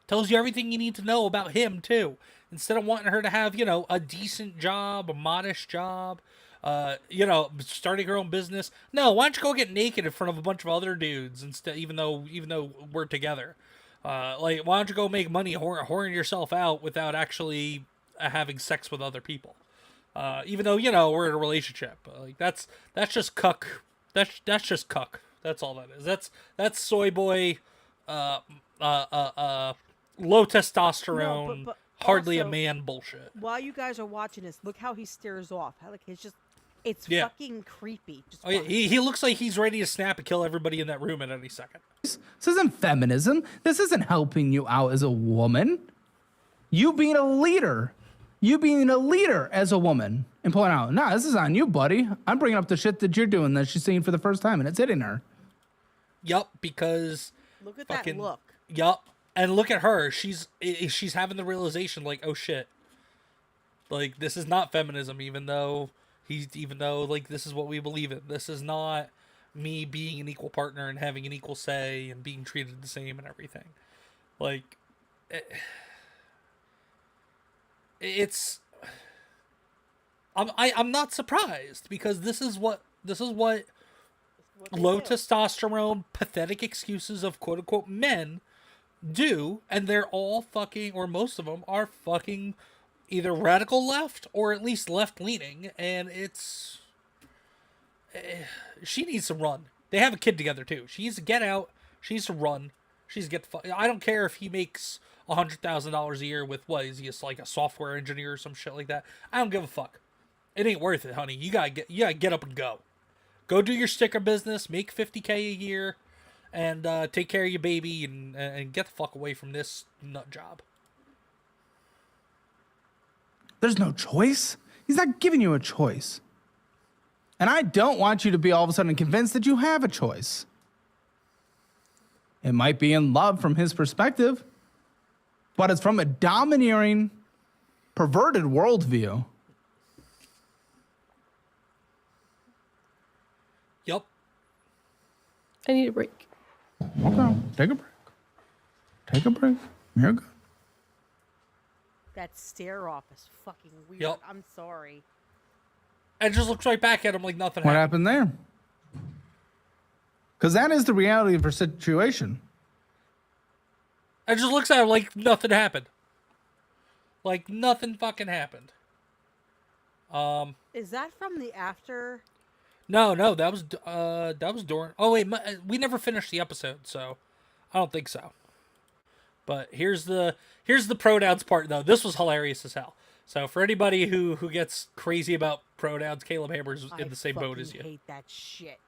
Tells you everything you need to know about him, too. Instead of wanting her to have, a decent job, a modest job, starting her own business. No, why don't you go get naked in front of a bunch of other dudes instead, even though we're together. Why don't you go make money whoring yourself out without actually having sex with other people? Even though, we're in a relationship. That's just cuck. That's just cuck. That's all that is. That's soy boy, low testosterone, but hardly also, a man bullshit. While you guys are watching this, look how he stares off. It's Yeah. fucking creepy. Just Oh, yeah, watch. he looks like he's ready to snap and kill everybody in that room at any second. This isn't feminism. This isn't helping you out as a woman. You being a leader. You being a leader as a woman and pulling out. Nah, this is on you, buddy. I'm bringing up the shit that you're doing that she's seeing for the first time, and it's hitting her. Yup, because Look at fucking, that look. Yup, and look at her. She's having the realization, like, oh shit, like this is not feminism, even though this is what we believe in. This is not me being an equal partner and having an equal say and being treated the same and everything. Like, I'm not surprised because this is what low testosterone, pathetic excuses of quote unquote men do, and they're all fucking, or most of them are fucking either radical left or at least left leaning, and she needs to run. They have a kid together too. She needs to get out. She needs to run. She needs to get. I don't care if he makes $100,000 a year with what is he, like a software engineer or some shit like that. I don't give a fuck. It ain't worth it, honey. You gotta get up and go. Go do your sticker business, make $50K a year, and take care of your baby and get the fuck away from this nut job. There's no choice. He's not giving you a choice. And I don't want you to be all of a sudden convinced that you have a choice. It might be in love from his perspective, but it's from a domineering, perverted worldview. Yup. I need a break. Okay, take a break. Take a break. You're good. That stare off is fucking weird. Yup. I'm sorry. and just looks right back at him like nothing What happened. happened there? Because that is the reality of her situation. And just looks at him like nothing happened. Like nothing fucking happened. Is that from the after? No, that was during. Oh wait, we never finished the episode, so I don't think so. But here's the pronouns part though. This was hilarious as hell. So for anybody who gets crazy about pronouns, Caleb Hammer's in the same boat as you. I hate that shit.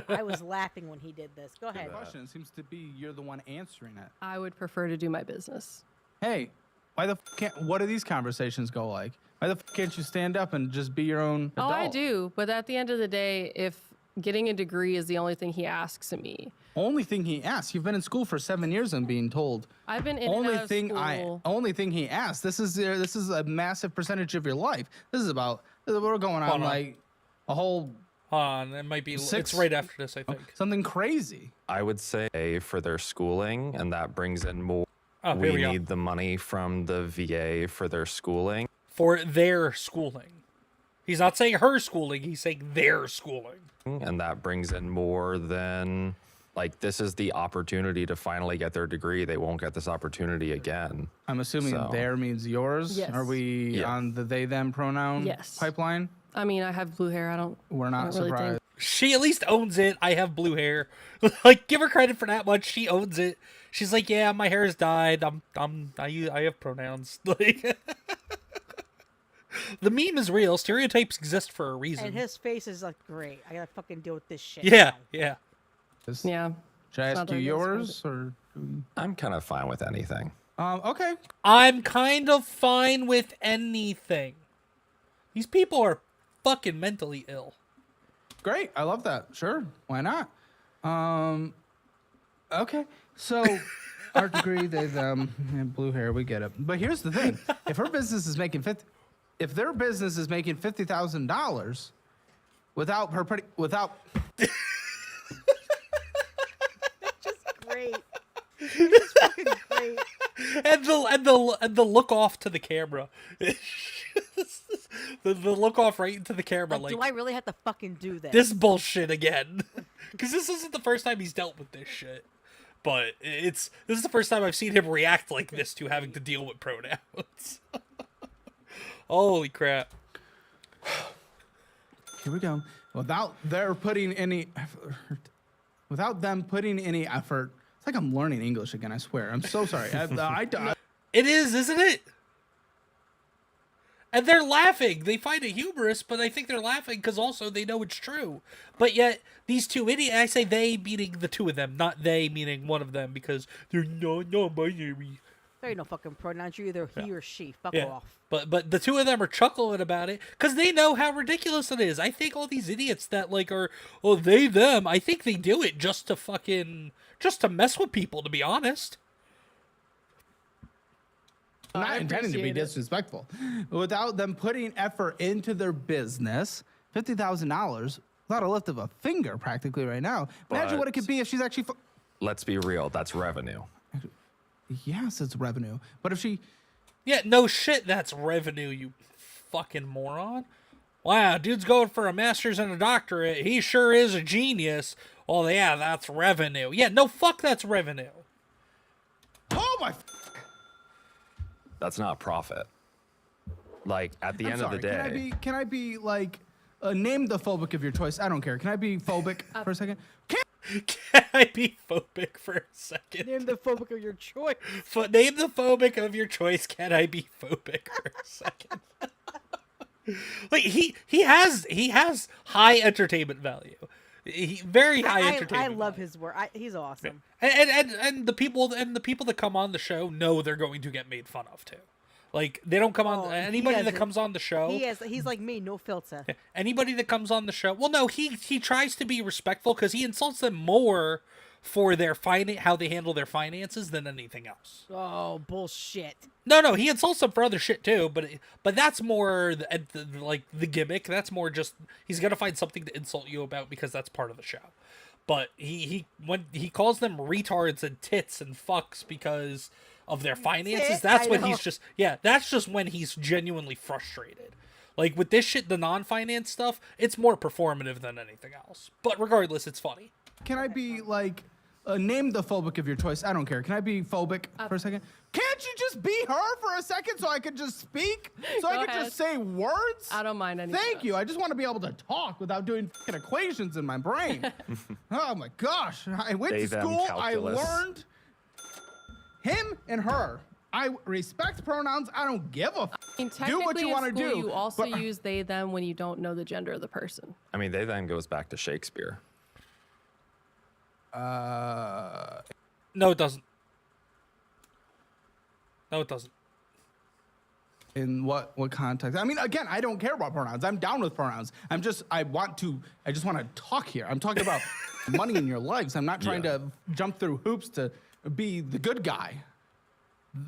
I was laughing when he did this. Go ahead. The question seems to be you're the one answering it. I would prefer to do my business. Hey, why the can't? What do these conversations go like? Why the can't you stand up and just be your own adult? Oh, I do. But at the end of the day, if getting a degree is the only thing he asks of me. Only thing he asks. You've been in school for 7 years and being told. I've been in Only and out of thing school. only thing he asks. This is a massive percentage of your life. We're going on like a whole It might be. It's right after this, I think. something crazy. I would say for their schooling, and that brings in more. Oh, here we go. need the money from the VA for their schooling. For their schooling. He's not saying her schooling. He's saying their schooling. And that brings in more than, like, this is the opportunity to finally get their degree. They won't get this opportunity again. I'm assuming So- there means yours. Yes. Are we Yeah. on the they them pronoun Yes. pipeline? I mean, I have blue hair. We're not I don't really think- surprised. She at least owns it. I have blue hair. Like, give her credit for that much. She owns it. She's like, yeah, my hair is dyed. I have pronouns. Like, the meme is real. Stereotypes exist for a reason. And his face is like, great. I gotta fucking deal with this shit. Yeah, now. yeah. Yeah. Should I It's ask not you that yours or? I'm kind of fine with anything. Okay. I'm kind of fine with anything. These people are fucking mentally ill. Great. I love that. Sure. Why not? Okay. So, our degree, they them, and blue hair, we get it. But here's the thing: if her business is making if their business is making $50,000 without her Just great. Just fucking great. And the look off to the camera. the look off right into the camera, Like, like, do I really have to fucking do this? this bullshit again. Because this isn't the first time he's dealt with this shit. But this is the first time I've seen him react like this to having to deal with pronouns. Holy crap. Here we go. Without them putting any effort. It's like I'm learning English again. I swear. I'm so sorry. It is, isn't it? And they're laughing. They find it humorous, but I think they're laughing because also they know it's true. But yet, these two idiots, I say they meaning the two of them, not they meaning one of them, because they're non-binary. There ain't no fucking pronouns. You're either he or she. Fuck Yeah. off. But the two of them are chuckling about it because they know how ridiculous it is. I think all these idiots that like are, oh, they, them, I think they do it just to mess with people, to be honest. Not intending to be appreciate it. disrespectful. Without them putting effort into their business, $50,000 without a lift of a finger practically right now. Imagine what it could be if she's actually... Let's be real. That's revenue. Yes, it's revenue. But if she... Yeah, no shit, that's revenue, you fucking moron. Wow, dude's going for a master's and a doctorate. He sure is a genius. Well, yeah, that's revenue. Yeah, no, fuck, that's revenue. Oh my... That's not profit. Like, at the I'm end sorry. of the day. Can I be like... name the phobic of your choice. I don't care. Can I be phobic for a second? Can I be phobic for a second? Name the phobic of your choice. Name the phobic of your choice. Can I be phobic for a second? Like he has high entertainment value. Very high I entertainment. love value. his work. He's awesome. And the people that come on the show know they're going to get made fun of too. Like they don't come on he anybody that doesn't. comes on the show. He's like me, no filter. Anybody that comes on the show. Well, no, he tries to be respectful because he insults them more for their how they handle their finances than anything else. Oh, bullshit. No, he insults them for other shit too, but that's more like the gimmick. That's more just he's gonna find something to insult you about because that's part of the show. But when he calls them retards and tits and fucks because of their finances, that's when he's just that's just when he's genuinely frustrated. Like with this shit, the non-finance stuff, it's more performative than anything else. But regardless, it's funny. Can I be like, name the phobic of your choice? I don't care. Can I be phobic for a second? Can't you just be her for a second so I could just speak? So I Go could ahead. just say words? I don't mind any. Thank you. I just want to be able to talk without doing fucking equations in my brain. Oh my gosh. I went They, to them, school. calculus. I learned him and her. I respect pronouns. I don't give a do what you want to do. You also but- use they, them when you don't know the gender of the person. I mean, they then goes back to Shakespeare. No, it doesn't. No, it doesn't. In what context? I mean, again, I don't care about pronouns. I'm down with pronouns. I just want to talk here. I'm talking about money in your lives. I'm not trying to jump through hoops to be the good guy.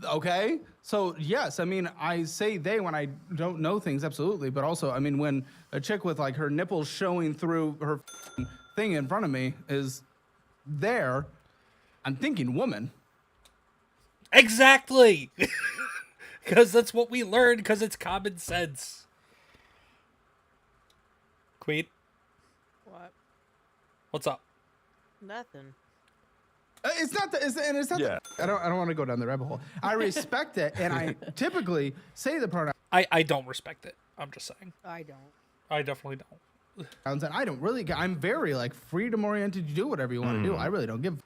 Okay? So, yes, I mean, I say they when I don't know things, absolutely. But also, I mean, when a chick with, like, her nipples showing through her thing in front of me is there, I'm thinking woman. Exactly. Because that's what we learned, because it's common sense. Queen, What? what's up? Nothing. It's not Yeah. I don't want to go down the rabbit hole. I respect it, and I typically say the pronouns, I don't respect it. I'm just saying. I don't. I definitely don't. and I don't really. I'm very like freedom oriented. You do whatever you want to do. I really don't give.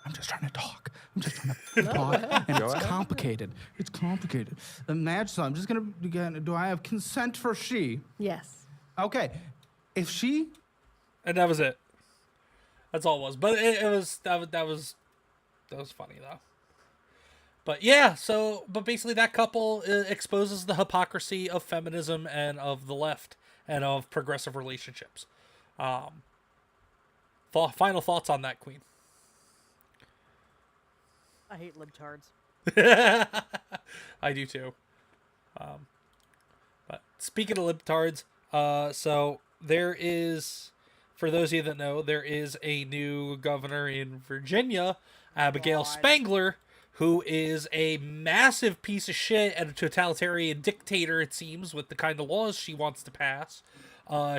I'm just trying to talk. I'm just trying to talk, and it's complicated. It's complicated. Imagine. So I'm just gonna. Do I have consent for she? Yes. Okay. If she. And that was it. That's all it was. But it was that was funny though. But yeah, but basically that couple exposes the hypocrisy of feminism and of the left and of progressive relationships. Final thoughts on that, Queen. I hate libtards. I do too. But speaking of libtards, so there is, for those of you that know, there is a new governor in Virginia, Abigail God. Spangler, who is a massive piece of shit and a totalitarian dictator, it seems, with the kind of laws she wants to pass.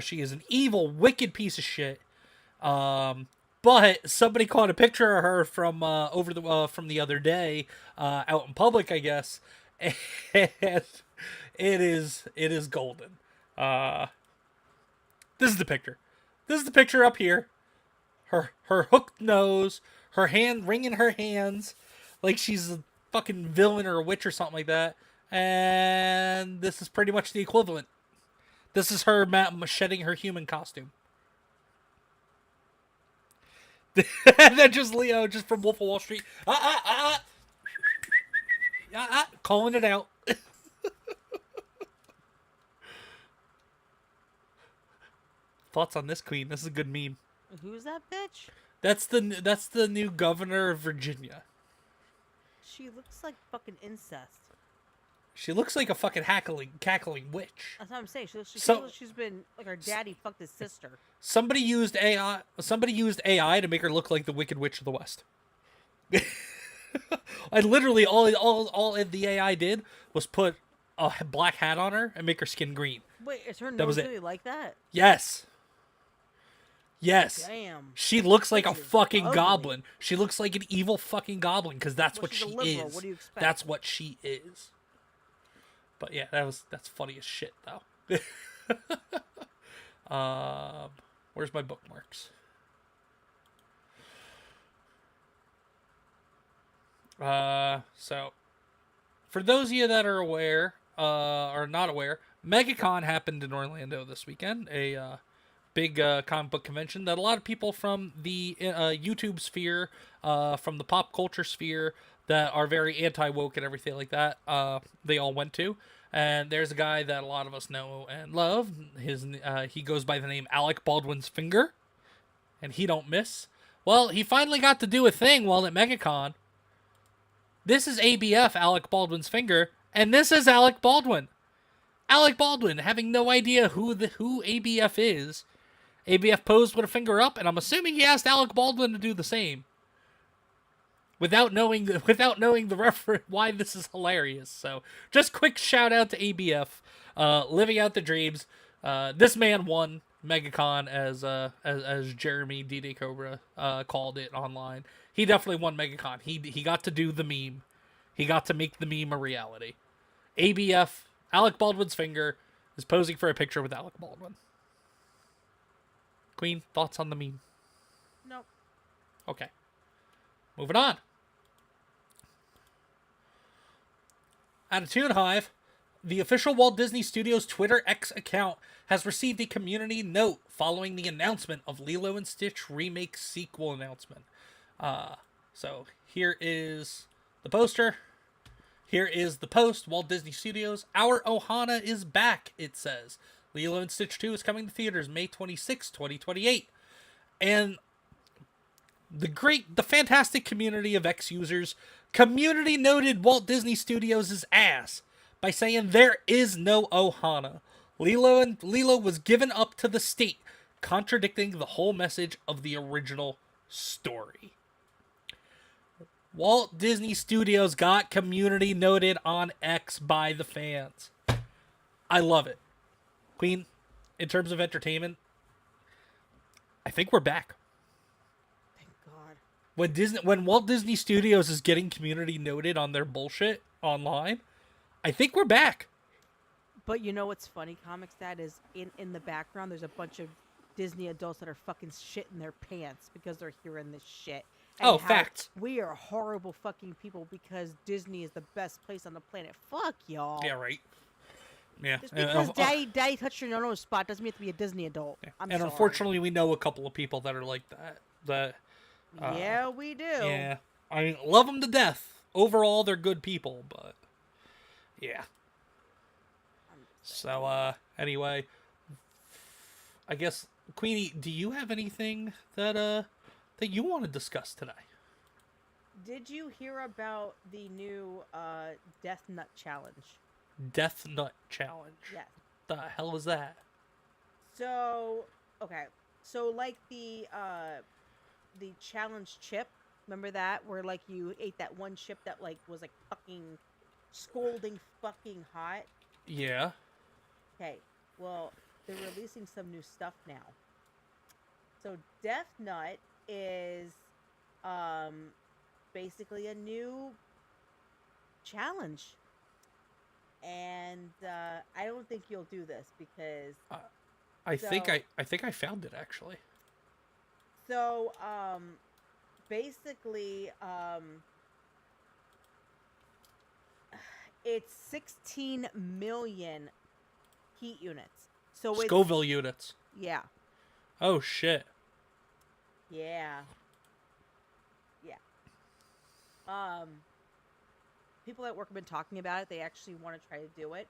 She is an evil, wicked piece of shit. But somebody caught a picture of her from from the other day, out in public, I guess, and it is golden. This is the picture. This is the picture up here. Her hooked nose, her hand wringing her hands, like she's a fucking villain or a witch or something like that. And this is pretty much the equivalent. This is her shedding her human costume. And then just Leo, just from Wolf of Wall Street, calling it out. Thoughts on this, Queen? This is a good meme. Who's that bitch? That's the new governor of Virginia. She looks like fucking incest. She looks like a fucking cackling witch. That's what I'm saying. She looks So- like she's been like her daddy fucked his sister. Somebody used AI to make her look like the Wicked Witch of the West. And literally all the AI did was put a black hat on her and make her skin green. Wait, is her That was nose it. really like that? Yes. Yes. Damn. She looks like a Bitch is fucking ugly. goblin. She looks like an evil fucking goblin because that's Well, what she's a she liberal. is. What do you expect? That's what she is. But yeah, that's funny as shit though. Where's my bookmarks? So for those of you that are aware, or not aware, MegaCon happened in Orlando this weekend. A big comic book convention that a lot of people from the YouTube sphere, from the pop culture sphere, that are very anti-woke and everything like that, they all went to. And there's a guy that a lot of us know and love. He goes by the name Alec Baldwin's Finger, and he don't miss. Well, he finally got to do a thing while at MegaCon. This is ABF, Alec Baldwin's Finger, and this is Alec Baldwin. Alec Baldwin, having no idea who ABF is. ABF posed with a finger up, and I'm assuming he asked Alec Baldwin to do the same. Without knowing the reference, why this is hilarious. So, just quick shout out to ABF. Living out the dreams. This man won MegaCon as Jeremy DD Cobra called it online. He definitely won MegaCon. He got to do the meme. He got to make the meme a reality. ABF, Alec Baldwin's finger, is posing for a picture with Alec Baldwin. Queen, thoughts on the meme? Nope. Okay. Moving on. At a Toon Hive, the official Walt Disney Studios Twitter X account has received a community note following the announcement of Lilo & Stitch remake sequel announcement. So here is the poster. Here is the post. Walt Disney Studios, our Ohana is back, it says. Lilo & Stitch 2 is coming to theaters May 26, 2028. And the fantastic community of X users community noted Walt Disney Studios' ass by saying there is no Ohana. Lilo was given up to the state, contradicting the whole message of the original story. Walt Disney Studios got community noted on X by the fans. I love it. Queen, in terms of entertainment, I think we're back. Thank God. When Walt Disney Studios is getting community noted on their bullshit online, I think we're back. But you know what's funny, ComixDad, is in the background there's a bunch of Disney adults that are fucking shitting their pants because they're hearing this shit. And Oh, how facts. We are horrible fucking people because Disney is the best place on the planet. Fuck y'all. Yeah, right. Yeah. Just because daddy touched your no-no spot doesn't mean to be a Disney adult. Yeah. I'm And sorry. unfortunately, we know a couple of people that are like that. Yeah, we do. Yeah. I mean, love them to death. Overall, they're good people, but yeah. So, anyway, I guess, Queenie, do you have anything that you want to discuss today? Did you hear about the new Death Nut Challenge? Death Nut Challenge. Yes. The hell is that? So, okay. So, like the challenge chip, remember that? Where, like, you ate that one chip that, like, was, like, fucking scolding fucking hot? Yeah. Okay. Well, they're releasing some new stuff now. So, Death Nut is, basically a new challenge. And I don't think you'll do this because I think I found it actually. so basically it's 16 million heat units. So it's Scoville units. yeah. Oh shit. Yeah. People at work have been talking about it. They actually want to try to do it.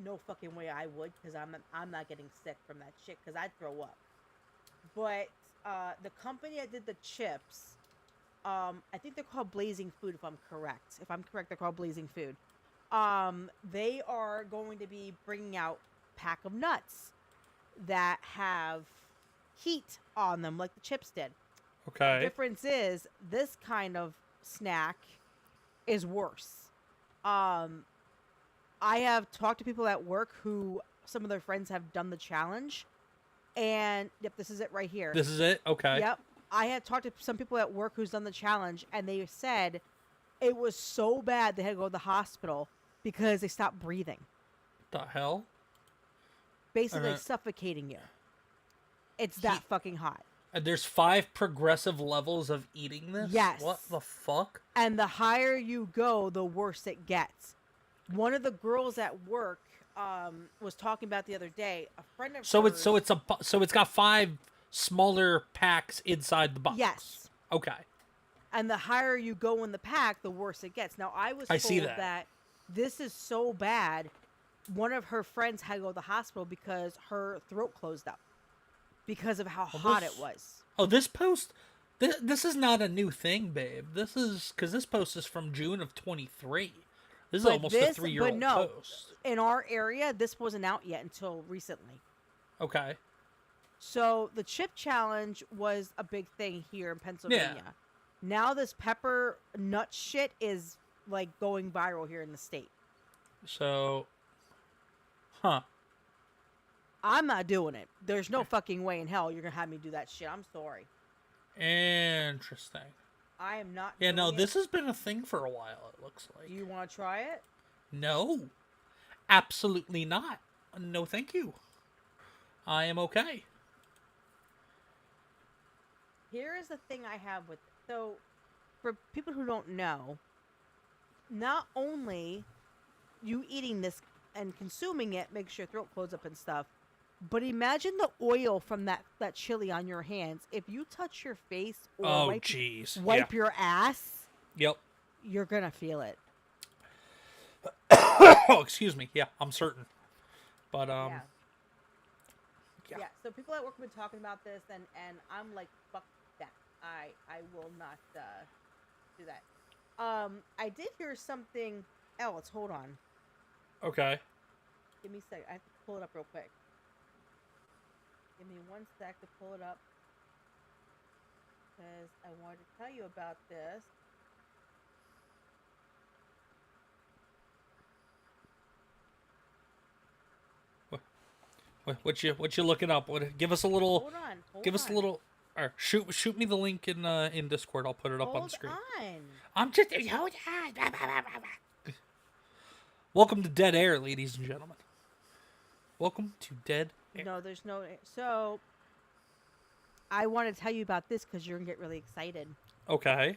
No fucking way I would, because I'm not getting sick from that shit, because I'd throw up. But the company that did the chips, I think they're called Blazing Food, if I'm correct. If I'm correct, they're called Blazing Food. They are going to be bringing out pack of nuts that have heat on them, like the chips did. Okay. The difference is this kind of snack is worse. I have talked to people at work who some of their friends have done the challenge, and yep, this is it right here. This is it? Okay. Yep. I had talked to some people at work who's done the challenge, and they said it was so bad they had to go to the hospital because they stopped breathing. The hell? Basically suffocating you. It's that fucking hot. And there's 5 progressive levels of eating this? Yes. What the fuck? And the higher you go, the worse it gets. One of the girls at work was talking about the other day. A friend of hers, it's got 5 smaller packs inside the box. Yes. Okay. And the higher you go in the pack, the worse it gets. Now, I was told see that. that this is so bad, one of her friends had to go to the hospital because her throat closed up because of how hot it was. Oh, this post, this is not a new thing, babe. This is, because this post is from June of 23. This is almost a 3-year-old post. In our area, this wasn't out yet until recently. Okay. So the chip challenge was a big thing here in Pennsylvania. Yeah. Now this pepper nut shit is like going viral here in the state. So, huh. I'm not doing it. There's no fucking way in hell you're gonna have me do that shit. I'm sorry. Interesting. I am not. Yeah, no, doing this has been a thing for a while, it looks like. Do you want to try it? No. Absolutely not. No, thank you. I am okay. Here is the thing I have with so for people who don't know, not only you eating this and consuming it makes your throat close up and stuff, but imagine the oil from that chili on your hands. If you touch your face or wipe your ass, Yep. you're gonna feel it. Oh, excuse me. Yeah, I'm certain. But Yeah. Yeah. So people at work have been talking about this, and I'm like, fuck that. I will not do that. I did hear something else. Hold on. Okay. Give me a sec. I have to pull it up real quick. Give me 1 sec to pull it up. Because I wanted to tell you about this. What you looking up? Give us a little. Hold on. Give us a little. Or shoot me the link in Discord. I'll put it up on the screen. Hold on. I'm just hold on. Welcome to Dead Air, ladies and gentlemen. Welcome to Dead Air. No, there's no. So, I want to tell you about this because you're gonna get really excited. Okay.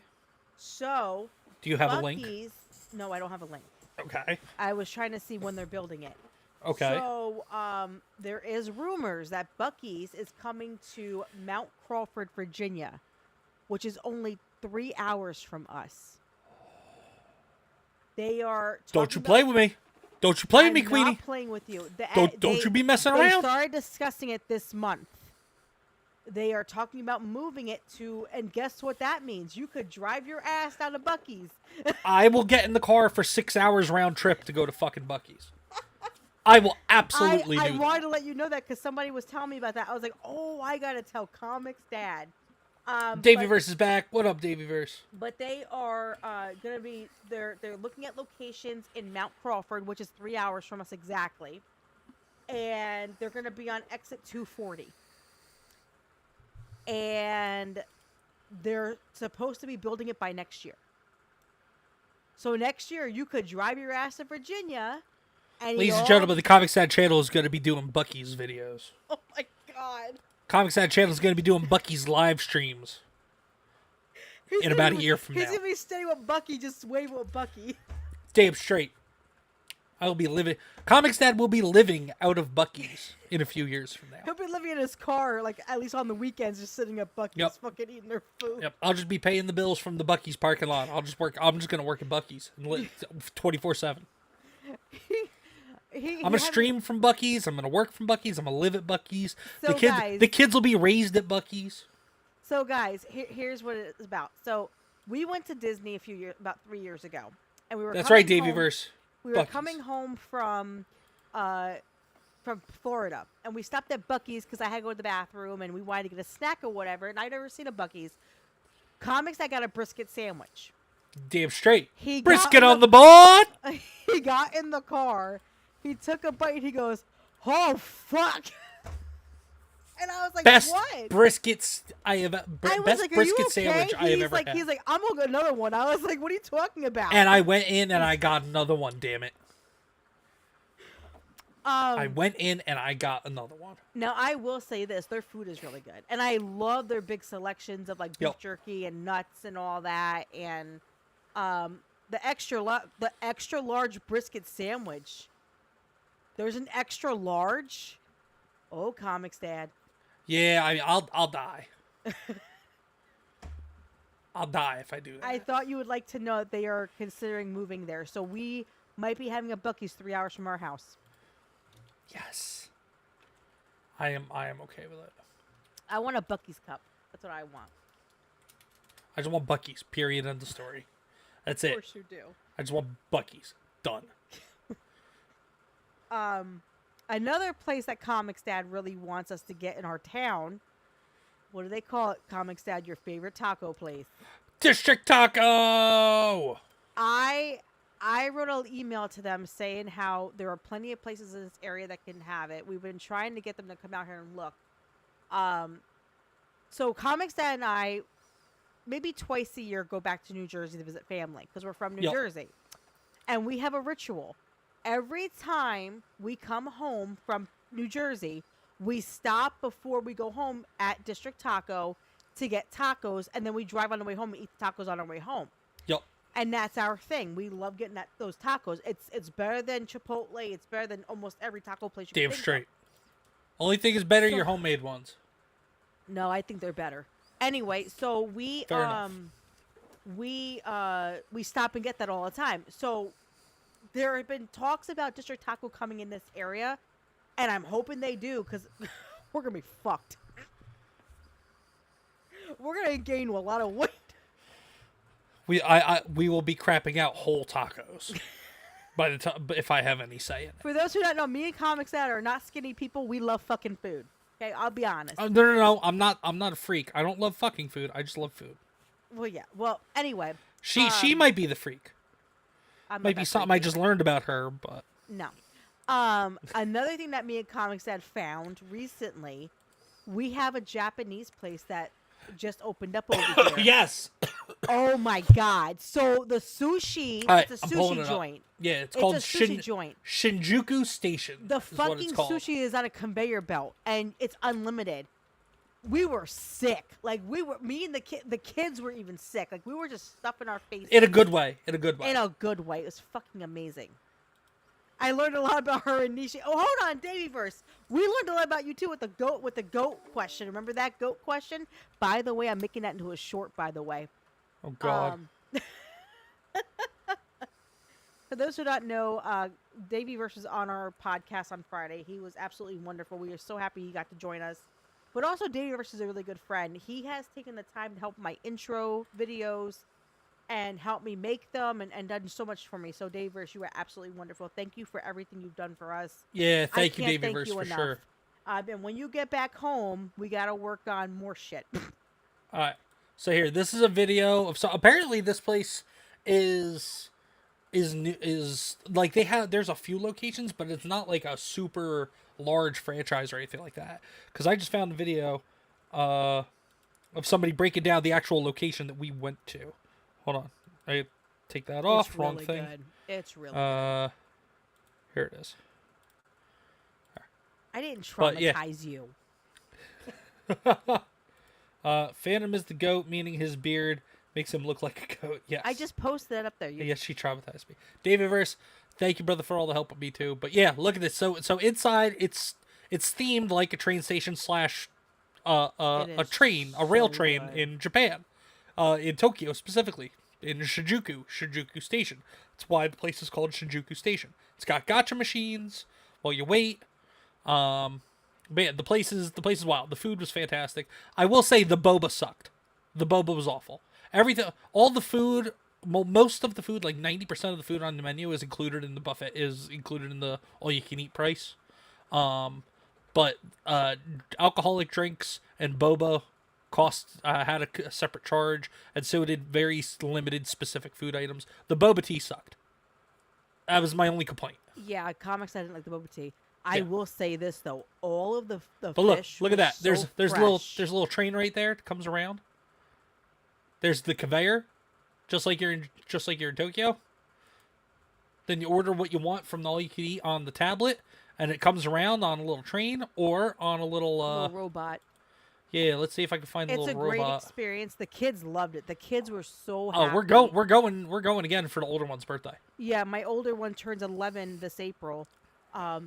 So. Do you have a link? No, I don't have a link. Okay. I was trying to see when they're building it. Okay. So, there is rumors that Buc-ee's is coming to Mount Crawford, Virginia, which is only 3 hours from us. They are. Don't you play with me? Don't you play with me, Queenie? I'm not playing with you. Don't you be messing They around. started discussing it this month. They are talking about moving it to, and guess what that means? You could drive your ass down to Buc-ee's. I will get in the car for 6 hours round trip to go to fucking Buc-ee's. I will absolutely I do wanted that. to let you know that because somebody was telling me about that. I was like, oh, I gotta tell ComixDad. Davey Verse is back. What up, Davey Verse? But they are gonna be. They're looking at locations in Mount Crawford, which is 3 hours from us exactly, and they're gonna be on exit 240. And they're supposed to be building it by next year. So next year you could drive your ass to Virginia. And Ladies and gentlemen, the ComixDad channel is going to be doing Buc-ee's videos. Oh my god. ComixDad channel is going to be doing Buc-ee's live streams in about a year from now. He's going to be staying with Buc-ee, just wave with Buc-ee. Damn straight. I will be living. ComixDad will be living out of Buc-ee's in a few years from now. He'll be living in his car, like at least on the weekends, just sitting at Buc-ee's, Yep. fucking eating their food. Yep. I'll just be paying the bills from the Buc-ee's parking lot. I'm just going to work at Buc-ee's 24/7. I'm gonna stream from Buc-ee's. I'm gonna work from Buc-ee's. I'm gonna live at Buc-ee's. So the kids will be raised at Buc-ee's. So guys, here's what it's about. So we went to Disney about 3 years ago, and we were. That's right, Davey Verse. We were coming home from Florida, and we stopped at Buc-ee's because I had to go to the bathroom, and we wanted to get a snack or whatever. And I'd never seen a Buc-ee's. I got a brisket sandwich. Damn straight. He Brisket on the board. He got in the car. He took a bite. And he goes, "Oh fuck!" And I was like, Best "What?" briskets I have. Best like, brisket sandwich I have ever had. He's like, "I'm gonna get another one." I was like, "What are you talking about?" And I went in and I got another one. Damn it. I went in and I got another one. Now I will say this: their food is really good, and I love their big selections of like beef jerky and nuts and all that, and the extra large brisket sandwich. There's an extra large. Oh, ComixDad. Yeah, I'll die. I'll die if I do that. I thought you would like to know that they are considering moving there, so we might be having a Buc-ee's 3 hours from our house. Yes. I am okay with it. I want a Buc-ee's cup. That's what I want. I just want Buc-ee's. Period. End of story. That's it. Of course you do. I just want Buc-ee's. Done. Another place that ComixDad really wants us to get in our town. What do they call it, ComixDad? Your favorite taco place? District Taco. I I wrote an email to them saying how there are plenty of places in this area that can have it. We've been trying to get them to come out here and look. So ComixDad and I, maybe twice a year, go back to New Jersey to visit family because we're from New Jersey. And we have a ritual. Every time we come home from New Jersey, we stop before we go home at District Taco to get tacos, and then we drive on the way home and eat the tacos on our way home. Yep. And that's our thing. We love getting those tacos. It's better than Chipotle. It's better than almost every taco place you can Damn think straight. Only thing is better So- your homemade ones. No, I think they're better. Anyway, so we Fair enough. we stop and get that all the time. So there have been talks about District Taco coming in this area, and I'm hoping they do because we're gonna be fucked. We're gonna gain a lot of weight. We will be crapping out whole tacos by the time, if I have any say in it. For those who don't know, me and ComixDad are not skinny people. We love fucking food. Okay, I'll be honest. No. I'm not a freak. I don't love fucking food. I just love food. Well, yeah. Well, anyway. She might be the freak. I'm not Might be that something freaky. I just learned about her, but No. Another thing that me and ComixDad found recently, we have a Japanese place that just opened up over here. yes. Oh my god! So the sushi, All right, it's a I'm pulling it sushi up. joint. Yeah, it's It's called a sushi joint. Shinjuku Station. The is what it's fucking called. sushi is on a conveyor belt, and it's unlimited. We were sick. Like me and the kids were even sick. Like we were just stuffing our faces. In a good way. In a good way. In a good way. It was fucking amazing. I learned a lot about her and Nishi. Oh, hold on, Davyverse. We learned a lot about you too with the goat question. Remember that goat question? By the way, I'm making that into a short. By the way. Oh God. For those who don't know, Davyverse was on our podcast on Friday. He was absolutely wonderful. We are so happy he got to join us. But also, Davyverse is a really good friend. He has taken the time to help my intro videos and help me make them and done so much for me. So, Davyverse, you are absolutely wonderful. Thank you for everything you've done for us. Yeah, I thank you, can't Davyverse, for enough. sure. And when you get back home, we got to work on more shit. All right. So here, this is a video of apparently this place is like there's a few locations, but it's not like a super large franchise or anything like that. Because I just found a video of somebody breaking down the actual location that we went to. Hold on, I take that off. It's Wrong really thing. good. It's really Here it is. I didn't But, yeah. traumatize you. Phantom is the goat, meaning his beard makes him look like a goat. Yes. I just posted that up there. Yes, she traumatized me. Davyverse, thank you, brother, for all the help with me too. But yeah, look at this. So inside, it's themed like a train station slash a rail train good. in Japan, in Tokyo specifically, in Shinjuku Station. That's why the place is called Shinjuku Station. It's got gacha machines while you wait. But yeah, the place is wild. The food was fantastic. I will say the boba sucked. The boba was awful. Everything, all the food, most of the food, like 90% of the food on the menu is included in the buffet, is included in the all-you-can-eat price. But alcoholic drinks and boba had a separate charge, and so did very limited specific food items. The boba tea sucked. That was my only complaint. Yeah, comics. I didn't like the boba tea. I will say this though, all of the But fish. look at was that. so There's a fresh. little train right there that comes around. There's the conveyor, just like you're in Tokyo. Then you order what you want from the all you can eat on the tablet, and it comes around on a little train or on a little little robot. Yeah, let's see if I can find the It's a little great robot. experience. The kids loved it. The kids were so Oh, happy. we're going again for the older one's birthday. Yeah, my older one turns 11 this April.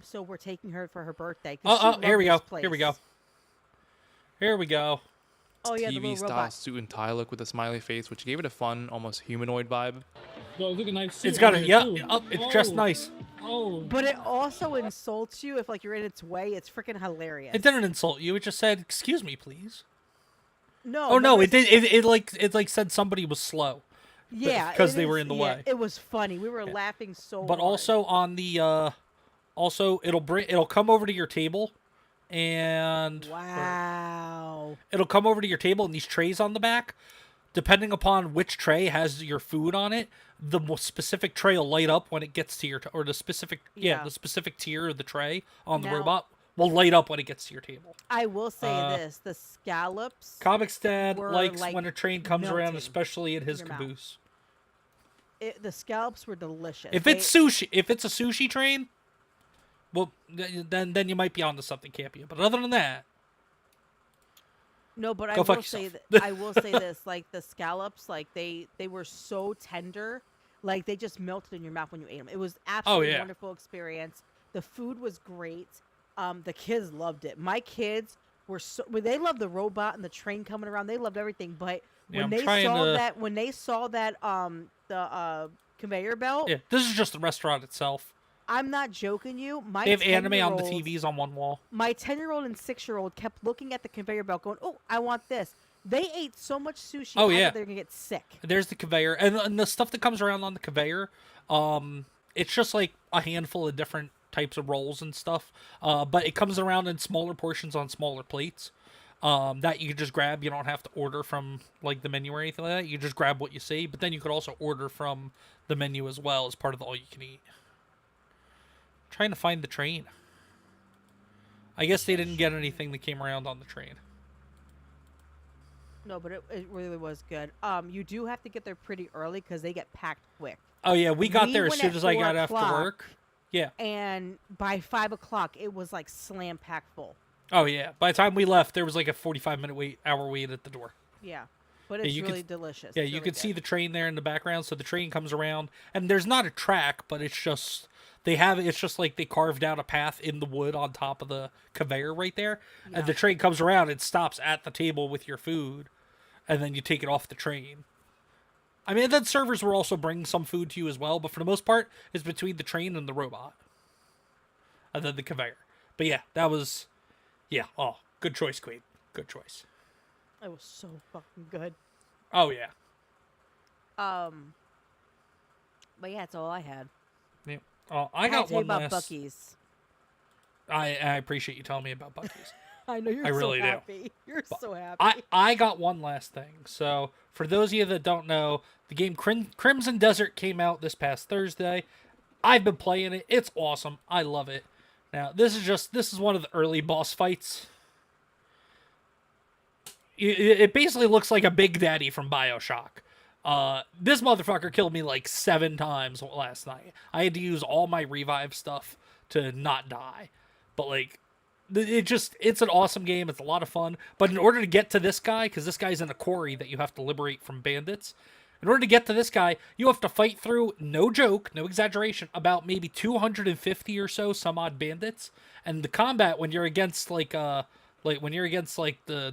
So we're taking her for her birthday. 'Cause she Oh, loved here we go. this Here we go. place. Here we go. Oh yeah, the TV little style robot. suit and tie look with a smiley face, which gave it a fun, almost humanoid vibe. Yo, look at nice suit It's got on a here, yeah. too. Oh, it's dressed Oh, nice. Oh, But it also insults you if like you're in its way. It's freaking hilarious. It didn't insult you. It just said, "Excuse me, please." No. Oh no, remember it did. It like said somebody was slow. Yeah, because it they were is- in the yeah, way. It was funny. We were laughing so. But hard. also on the it'll come over to your table, and Wow. it'll come over to your table and these trays on the back. depending upon which tray has your food on it, the most specific tray will light up when it gets to your or the specific the specific tier of the tray on the robot will light up when it gets to your table. I will say this: the scallops. ComixDad were, likes like, when a train comes around, melting especially in his in your mouth. caboose. The scallops were delicious. If it's sushi, if it's a sushi train, well, then you might be onto something, Campia. But other than that, no. But go I fuck will say yourself. I will say this: like the scallops, like they were so tender, like they just melted in your mouth when you ate them. It was absolutely wonderful experience. The food was great. The kids loved it. My kids were they loved the robot and the train coming around. They loved everything. But when they saw that the conveyor belt, this is just the restaurant itself. I'm not joking you. They have anime on the TVs on one wall. My 10-year-old and 6-year-old kept looking at the conveyor belt going, oh, I want this. They ate so much sushi thought they're going to get sick. There's the conveyor. And the stuff that comes around on the conveyor, it's just like a handful of different types of rolls and stuff. But it comes around in smaller portions on smaller plates that you can just grab. You don't have to order from like the menu or anything like that. You just grab what you see. But then you could also order from the menu as well as part of the all-you-can-eat. Trying to find the train. I guess they didn't get anything that came around on the train. No, but it really was good. You do have to get there pretty early because they get packed quick. Oh yeah, we got there as soon as I got after work. Yeah. And by 5 o'clock, it was like slam packed full. Oh yeah. By the time we left, there was like a 45-minute hour wait at the door. Yeah. But it's really delicious. Yeah, it's you really can see the train there in the background. So the train comes around, and there's not a track, but it's just it's just like they carved out a path in the wood on top of the conveyor right there, and the train comes around and stops at the table with your food, and then you take it off the train. I mean, then servers will also bring some food to you as well, but for the most part, it's between the train and the robot, and then the conveyor. But yeah, that was, oh, good choice, Queen. Good choice. It was so fucking good. Oh yeah. But yeah, that's all I had. Yeah. Oh, I got one about last. Buc-ee's. I appreciate you telling me about Buc-ee's. I know you're really so happy. do. You're so happy. I got one last thing. So for those of you that don't know, the game Crimson Desert came out this past Thursday. I've been playing it. It's awesome. I love it. Now this is one of the early boss fights. It basically looks like a Big Daddy from BioShock. This motherfucker killed me like 7 times last night. I had to use all my revive stuff to not die. But like, it's an awesome game. It's a lot of fun. But in order to get to this guy, because this guy's in a quarry that you have to liberate from bandits, in order to get to this guy, you have to fight through, no joke, no exaggeration, about maybe 250 or so some odd bandits. And the combat when you're against the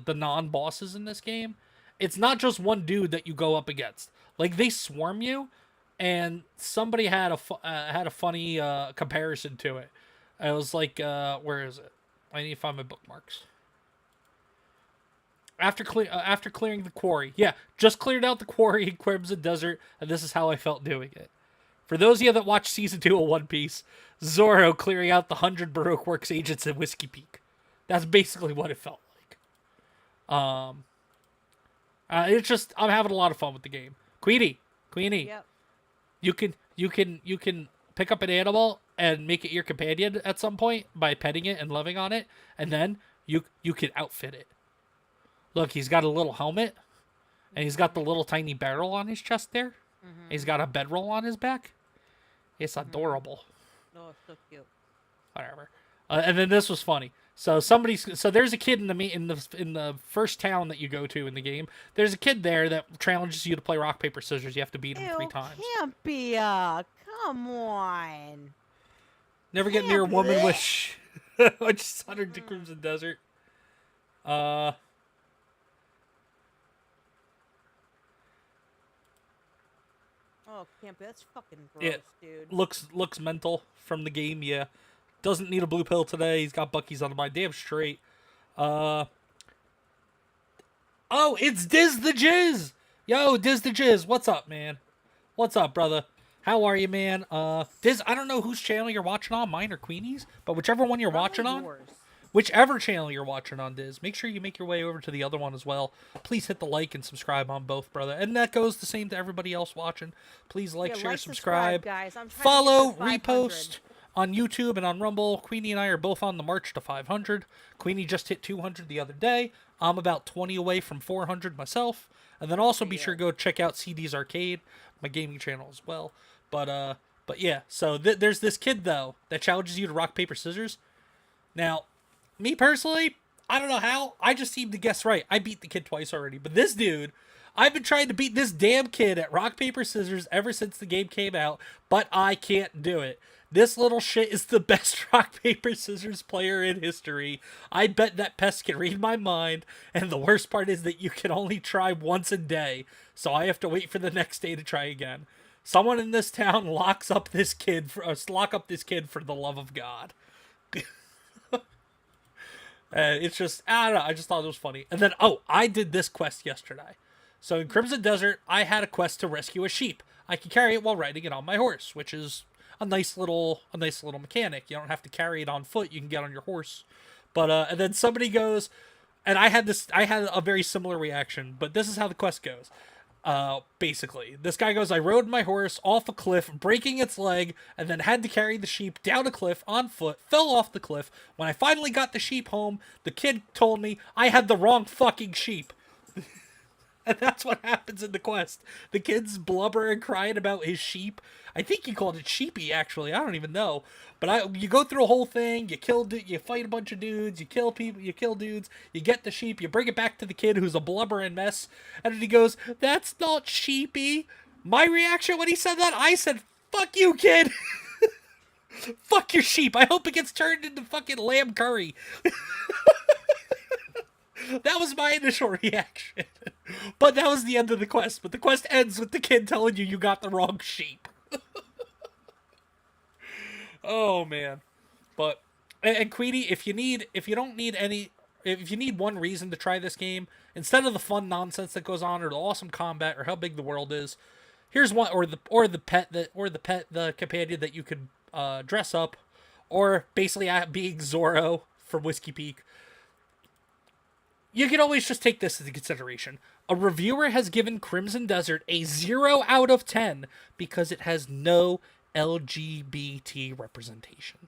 non-bosses in this game, it's not just one dude that you go up against. Like, they swarm you, and somebody had a funny comparison to it. It was like, where is it? I need to find my bookmarks. After clearing the quarry. Yeah, just cleared out the quarry in Crimson Desert, and this is how I felt doing it. For those of you that watched Season 2 of One Piece, Zoro clearing out the 100 Baroque Works agents at Whiskey Peak. That's basically what it felt like. It's just, I'm having a lot of fun with the game. Queenie. Yep. You can pick up an animal and make it your companion at some point by petting it and loving on it, and then you can outfit it. Look, he's got a little helmet, and he's got the little tiny barrel on his chest there. Mm-hmm. He's got a bedroll on his back. It's adorable. Oh, it's so cute. Whatever. And then this was funny. So there's a kid in the first town that you go to in the game. There's a kid there that challenges you to play rock paper scissors. You have to beat him 3 times. Campia, come on. Never get near a woman with which is under the Crimson Desert. Oh, Campia, that's fucking gross, dude. Looks mental from the game. Yeah. Doesn't need a blue pill today. He's got Buc-ee's on the mind. Damn straight. Oh, it's Diz the Jizz. Yo, Diz the Jizz. What's up, man? What's up, brother? How are you, man? Diz, I don't know whose channel you're watching on, mine or Queenie's, but whichever one you're watching on. whichever channel you're watching on Diz, make sure you make your way over to the other one as well. Please hit the like and subscribe on both, brother. And that goes the same to everybody else watching. Please like, share, subscribe, guys. I'm trying follow, to get to 500. repost on YouTube and on Rumble. Queenie and I are both on the march to 500. Queenie just hit 200 the other day. I'm about 20 away from 400 myself. And then also be sure to go check out CD's Arcade, my gaming channel as well. But yeah, so there's this kid, though, that challenges you to rock, paper, scissors. Now, me personally, I don't know how. I just seem to guess right. I beat the kid twice already. But this dude, I've been trying to beat this damn kid at rock, paper, scissors ever since the game came out, but I can't do it. This little shit is the best rock, paper, scissors player in history. I bet that pest can read my mind, and the worst part is that you can only try once a day, so I have to wait for the next day to try again. Someone in this town lock up this kid for the love of God. It's just, I don't know, I just thought it was funny. And then, I did this quest yesterday. So in Crimson Desert, I had a quest to rescue a sheep. I could carry it while riding it on my horse, which is a nice little mechanic. You don't have to carry it on foot. You can get on your horse. But and then somebody goes, and I had a very similar reaction, but this is how the quest goes. Basically, this guy goes, I rode my horse off a cliff, breaking its leg, and then had to carry the sheep down a cliff on foot, fell off the cliff. When I finally got the sheep home, the kid told me I had the wrong fucking sheep. And that's what happens in the quest. The kid's blubbering, crying about his sheep. I think he called it Sheepy, actually. I don't even know. But you go through a whole thing. You fight a bunch of dudes. You kill people. You kill dudes. You get the sheep. You bring it back to the kid who's a blubbering mess. And then he goes, that's not Sheepy. My reaction when he said that, I said, fuck you, kid. Fuck your sheep. I hope it gets turned into fucking lamb curry. That was my initial reaction. But that was the end of the quest. But the quest ends with the kid telling you got the wrong sheep. Oh, man. But, and Queenie, if you need one reason to try this game, instead of the fun nonsense that goes on, or the awesome combat, or how big the world is, here's one, or the companion that you could dress up, or basically being Zorro from Whiskey Peak. You can always just take this into consideration. A reviewer has given Crimson Desert a 0 out of 10 because it has no LGBT representation.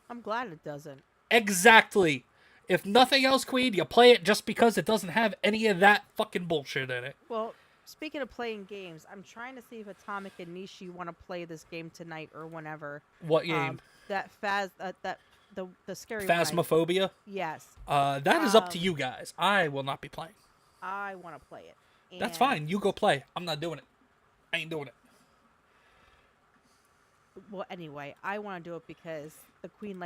I'm glad it doesn't. Exactly. If nothing else, Queen, you play it just because it doesn't have any of that fucking bullshit in it. Well, speaking of playing games, I'm trying to see if Atomic and Nishi want to play this game tonight or whenever. What game? The scary Phasmophobia? one. Yes. That is up to you guys. I will not be playing. I want to play it. That's fine. You go play. I'm not doing it. I ain't doing it. Well, anyway, I want to do it because the Queen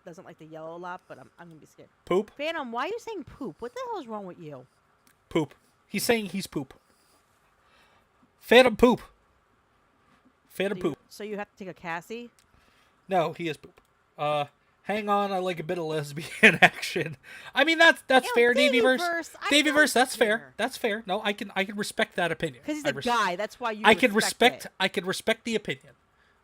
doesn't like the yellow a lot, but I'm gonna be scared. Poop? Phantom, why are you saying poop? What the hell is wrong with you? Poop. He's saying he's poop. Phantom poop. Phantom poop. So you have to take a Cassie? No, he is poop. Hang on, I like a bit of lesbian action. I mean, that's fair, Daveyverse. Daveyverse, that's fair. That's fair. No, I can respect that opinion. Because he's a guy, that's why you. I can respect the opinion.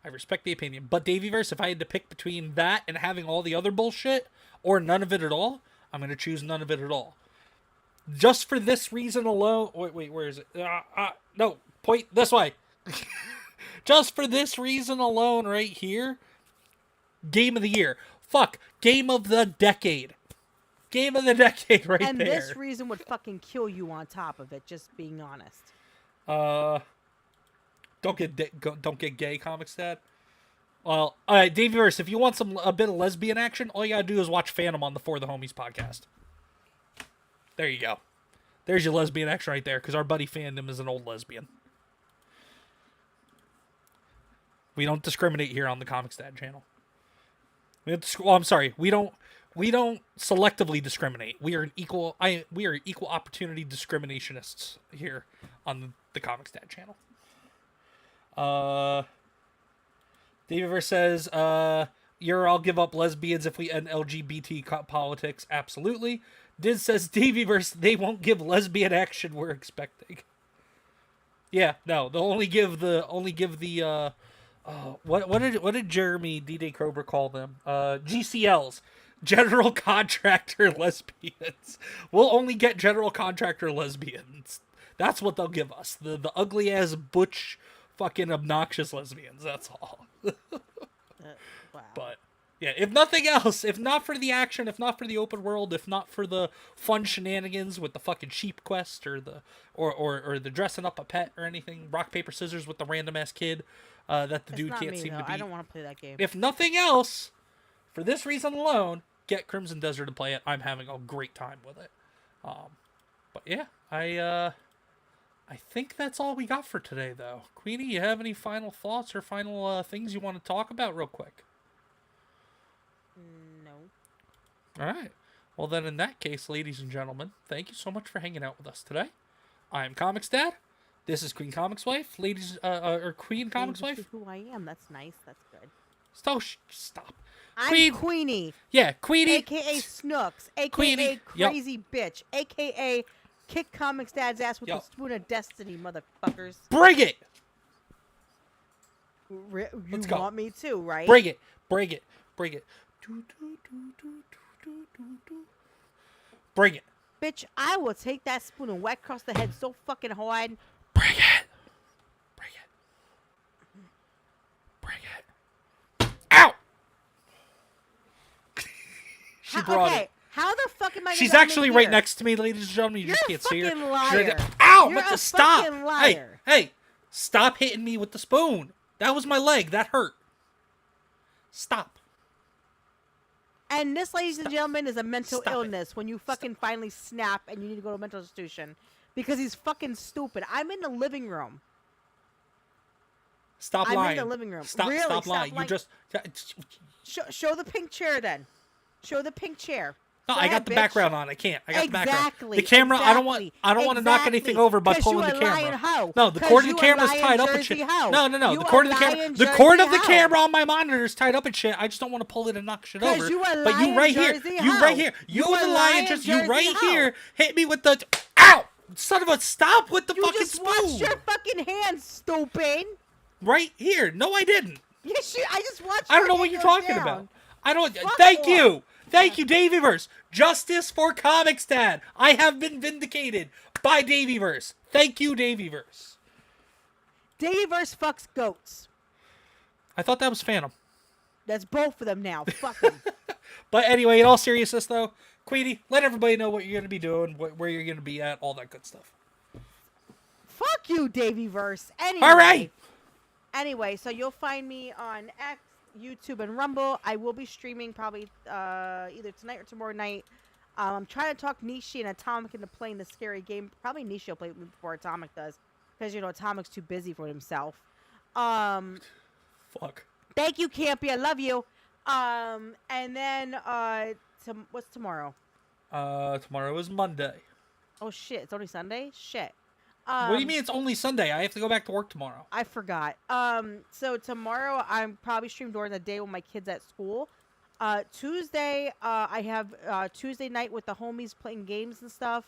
I respect the opinion. But Daveyverse, if I had to pick between that and having all the other bullshit, or none of it at all, I'm gonna choose none of it at all. Just for this reason alone. Wait, where is it? No, point this way. Just for this reason alone, right here. Game of the year. Fuck. Game of the decade. Game of the decade right there. And this reason would fucking kill you on top of it, just being honest. Don't get gay, ComixDad. Well, all right, Daveyverse, if you want a bit of lesbian action, all you gotta do is watch Phantom on the For the Homies podcast. There you go. There's your lesbian action right there, because our buddy Fandom is an old lesbian. We don't discriminate here on the ComixDad channel. I'm sorry. We don't selectively discriminate. We are equal opportunity discriminationists here on the ComixDad channel. David says, I'll give up lesbians if we end LGBT politics. Absolutely. Diz says, Daveyverse, they won't give lesbian action we're expecting. Yeah, no, they'll only give the what did Jeremy D-Day Cobra call them? GCLs. general contractor lesbians. We'll only get general contractor lesbians. That's what they'll give us. The ugly ass butch fucking obnoxious lesbians. That's all. Wow. But yeah, if nothing else, if not for the action, if not for the open world, if not for the fun shenanigans with the fucking sheep quest or the or the dressing up a pet or anything, rock paper scissors with the random ass kid that the dude not can't me, seem though. to beat. I don't want to play that game. If nothing else, for this reason alone, get Crimson Desert to play it. I'm having a great time with it. But yeah, I think that's all we got for today, though. Queenie, you have any final thoughts or final things you want to talk about real quick? No. All right. Well, then in that case, ladies and gentlemen, thank you so much for hanging out with us today. I'm ComixDad. This is QueenComixWife. Ladies, or QueenComixWife. Who I am. That's nice. That's good. Stop. I'm Queenie. Yeah, Queenie. AKA Snooks. AKA Queenie. Yep. Crazy Bitch. AKA Kick Comics Dad's ass with Yep. the spoon of destiny, motherfuckers. Bring it. You Let's go. want me to, right? Bring it. Bring it. Bring it. Bitch, I will take that spoon and whack across the head so fucking hard. Bring it. Ow! She brought it. How the fuck am I? She's gonna actually here? right next to me, ladies and gentlemen. You You're just a can't see her. fucking liar. Ow! You're But a stop! fucking liar. Hey! Stop hitting me with the spoon. That was my leg. That hurt. Stop. And this, ladies and gentlemen, is a mental Stop it. illness when you fucking finally snap and you need to go to a mental institution because he's fucking stupid. I'm in the living room. Stop I'm lying. in the living room. Stop Really? lying. Stop You lying. just. Show the pink chair then. Show the pink chair. No, Go I got ahead, the bitch. background on. I can't. I got the background. Exactly. The camera. I don't want. exactly, I don't want to knock anything over by 'cause pulling you the a camera. lying hoe. No, the 'Cause cord of the you a camera's lying tied up and Jersey shit. hoe. No. You The a cord of the camera. lying The cord of the Jersey camera on my monitor is tied up and shit. I just don't want to pull it and knock shit 'Cause over. you a But you lying right here. Jersey You hoe. right here. You You a the lion. lying Just you Jersey right hoe. here. Hit me with the. Ow! Son of a stop with the You fucking just spoon. watched your fucking hands, stupid. Right here. No, I didn't. Yes, I just watched. I don't your know what hand you're go talking down. about. I don't. Fuck Thank off. you. Thank you, Davyverse. Justice for ComixDad. I have been vindicated by Davyverse. Thank you, Davyverse. Davyverse fucks goats. I thought that was Phantom. That's both of them now. Fuck them. But anyway, in all seriousness, though, Queenie, let everybody know what you're going to be doing, where you're going to be at, all that good stuff. Fuck you, Davyverse. Anyway. All right. Anyway, so you'll find me on X, YouTube, and Rumble. I will be streaming probably either tonight or tomorrow night. I'm trying to talk Nishi and Atomic into playing the scary game. Probably Nishi will play it before Atomic does, because Atomic's too busy for himself. Fuck. Thank you, Campy. I love you. And then what's tomorrow? Tomorrow is Monday. Oh shit! It's only Sunday. Shit. What do you mean it's only Sunday? I have to go back to work tomorrow. I forgot. So tomorrow I'm probably stream during the day when my kids at school. Tuesday, I have Tuesday night with the homies playing games and stuff.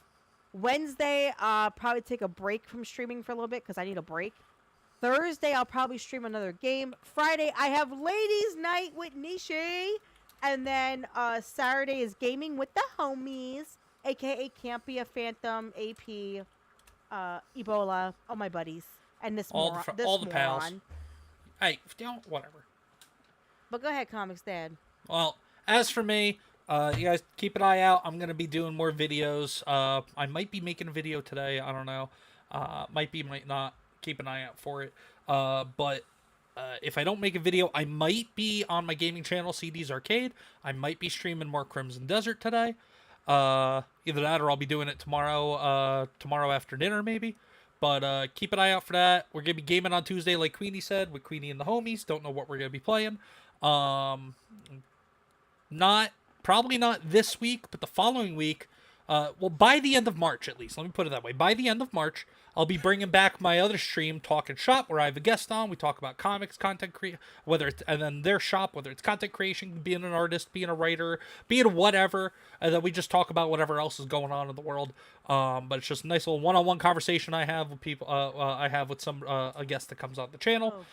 Wednesday, probably take a break from streaming for a little bit because I need a break. Thursday, I'll probably stream another game. Friday, I have ladies' night with Nishi. And then Saturday is gaming with the homies, aka Campia, Phantom, AP, Ebola, all my buddies, and this All moron. the pals. Moron. Hey, whatever. But go ahead, Comics Dad. Well, as for me, you guys keep an eye out. I'm going to be doing more videos. I might be making a video today. I don't know. Might be, might not. Keep an eye out for it. But if I don't make a video, I might be on my gaming channel, CD's Arcade. I might be streaming more Crimson Desert today. Either that or I'll be doing it tomorrow after dinner, maybe. But keep an eye out for that. We're going to be gaming on Tuesday, like Queenie said, with Queenie and the homies. Don't know what we're going to be playing. Probably not this week, but the following week. Well, by the end of March, at least. Let me put it that way. By the end of March, I'll be bringing back my other stream, Talking Shop, where I have a guest on. We talk about comics, content and then their shop, whether it's content creation, being an artist, being a writer, being whatever, and then we just talk about whatever else is going on in the world. But it's just a nice little one-on-one conversation I have with people. I have with a guest that comes on the channel.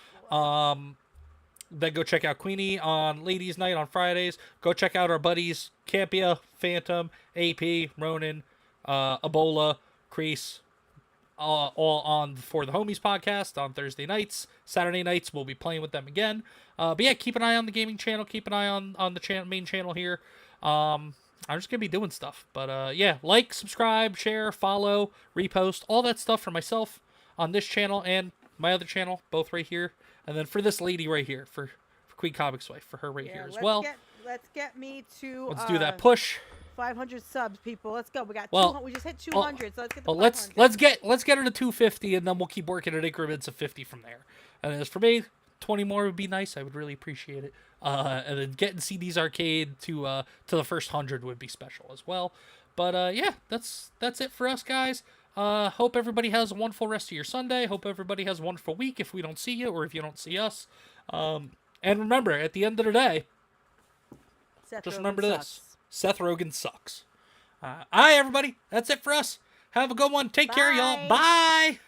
Then go check out Queenie on Ladies Night on Fridays. Go check out our buddies Campia, Phantom, AP, Ronan, Ebola, Crease, all on For the Homies podcast on Thursday nights. Saturday nights we'll be playing with them again. But yeah, keep an eye on the gaming channel. Keep an eye on the main channel here. I'm just gonna be doing stuff. But yeah, like, subscribe, share, follow, repost, all that stuff for myself on this channel and my other channel, both right here. And then for this lady right here, for QueenComixWife, for her right here as well. Let's get me to. Let's do that push. 500 subs, people. Let's go. We got. We just hit 200, so let's get. Well, 500. let's get her to 250, and then we'll keep working at increments of 50 from there. And as for me, 20 more would be nice. I would really appreciate it. And then getting CD's Arcade to the first 100 would be special as well. But yeah, that's it for us, guys. Hope everybody has a wonderful rest of your Sunday. Hope everybody has a wonderful week if we don't see you or if you don't see us. And remember, at the end of the day, just remember this. Seth Rogen sucks. All right, everybody. That's it for us. Have a good one. Take care, y'all. Bye.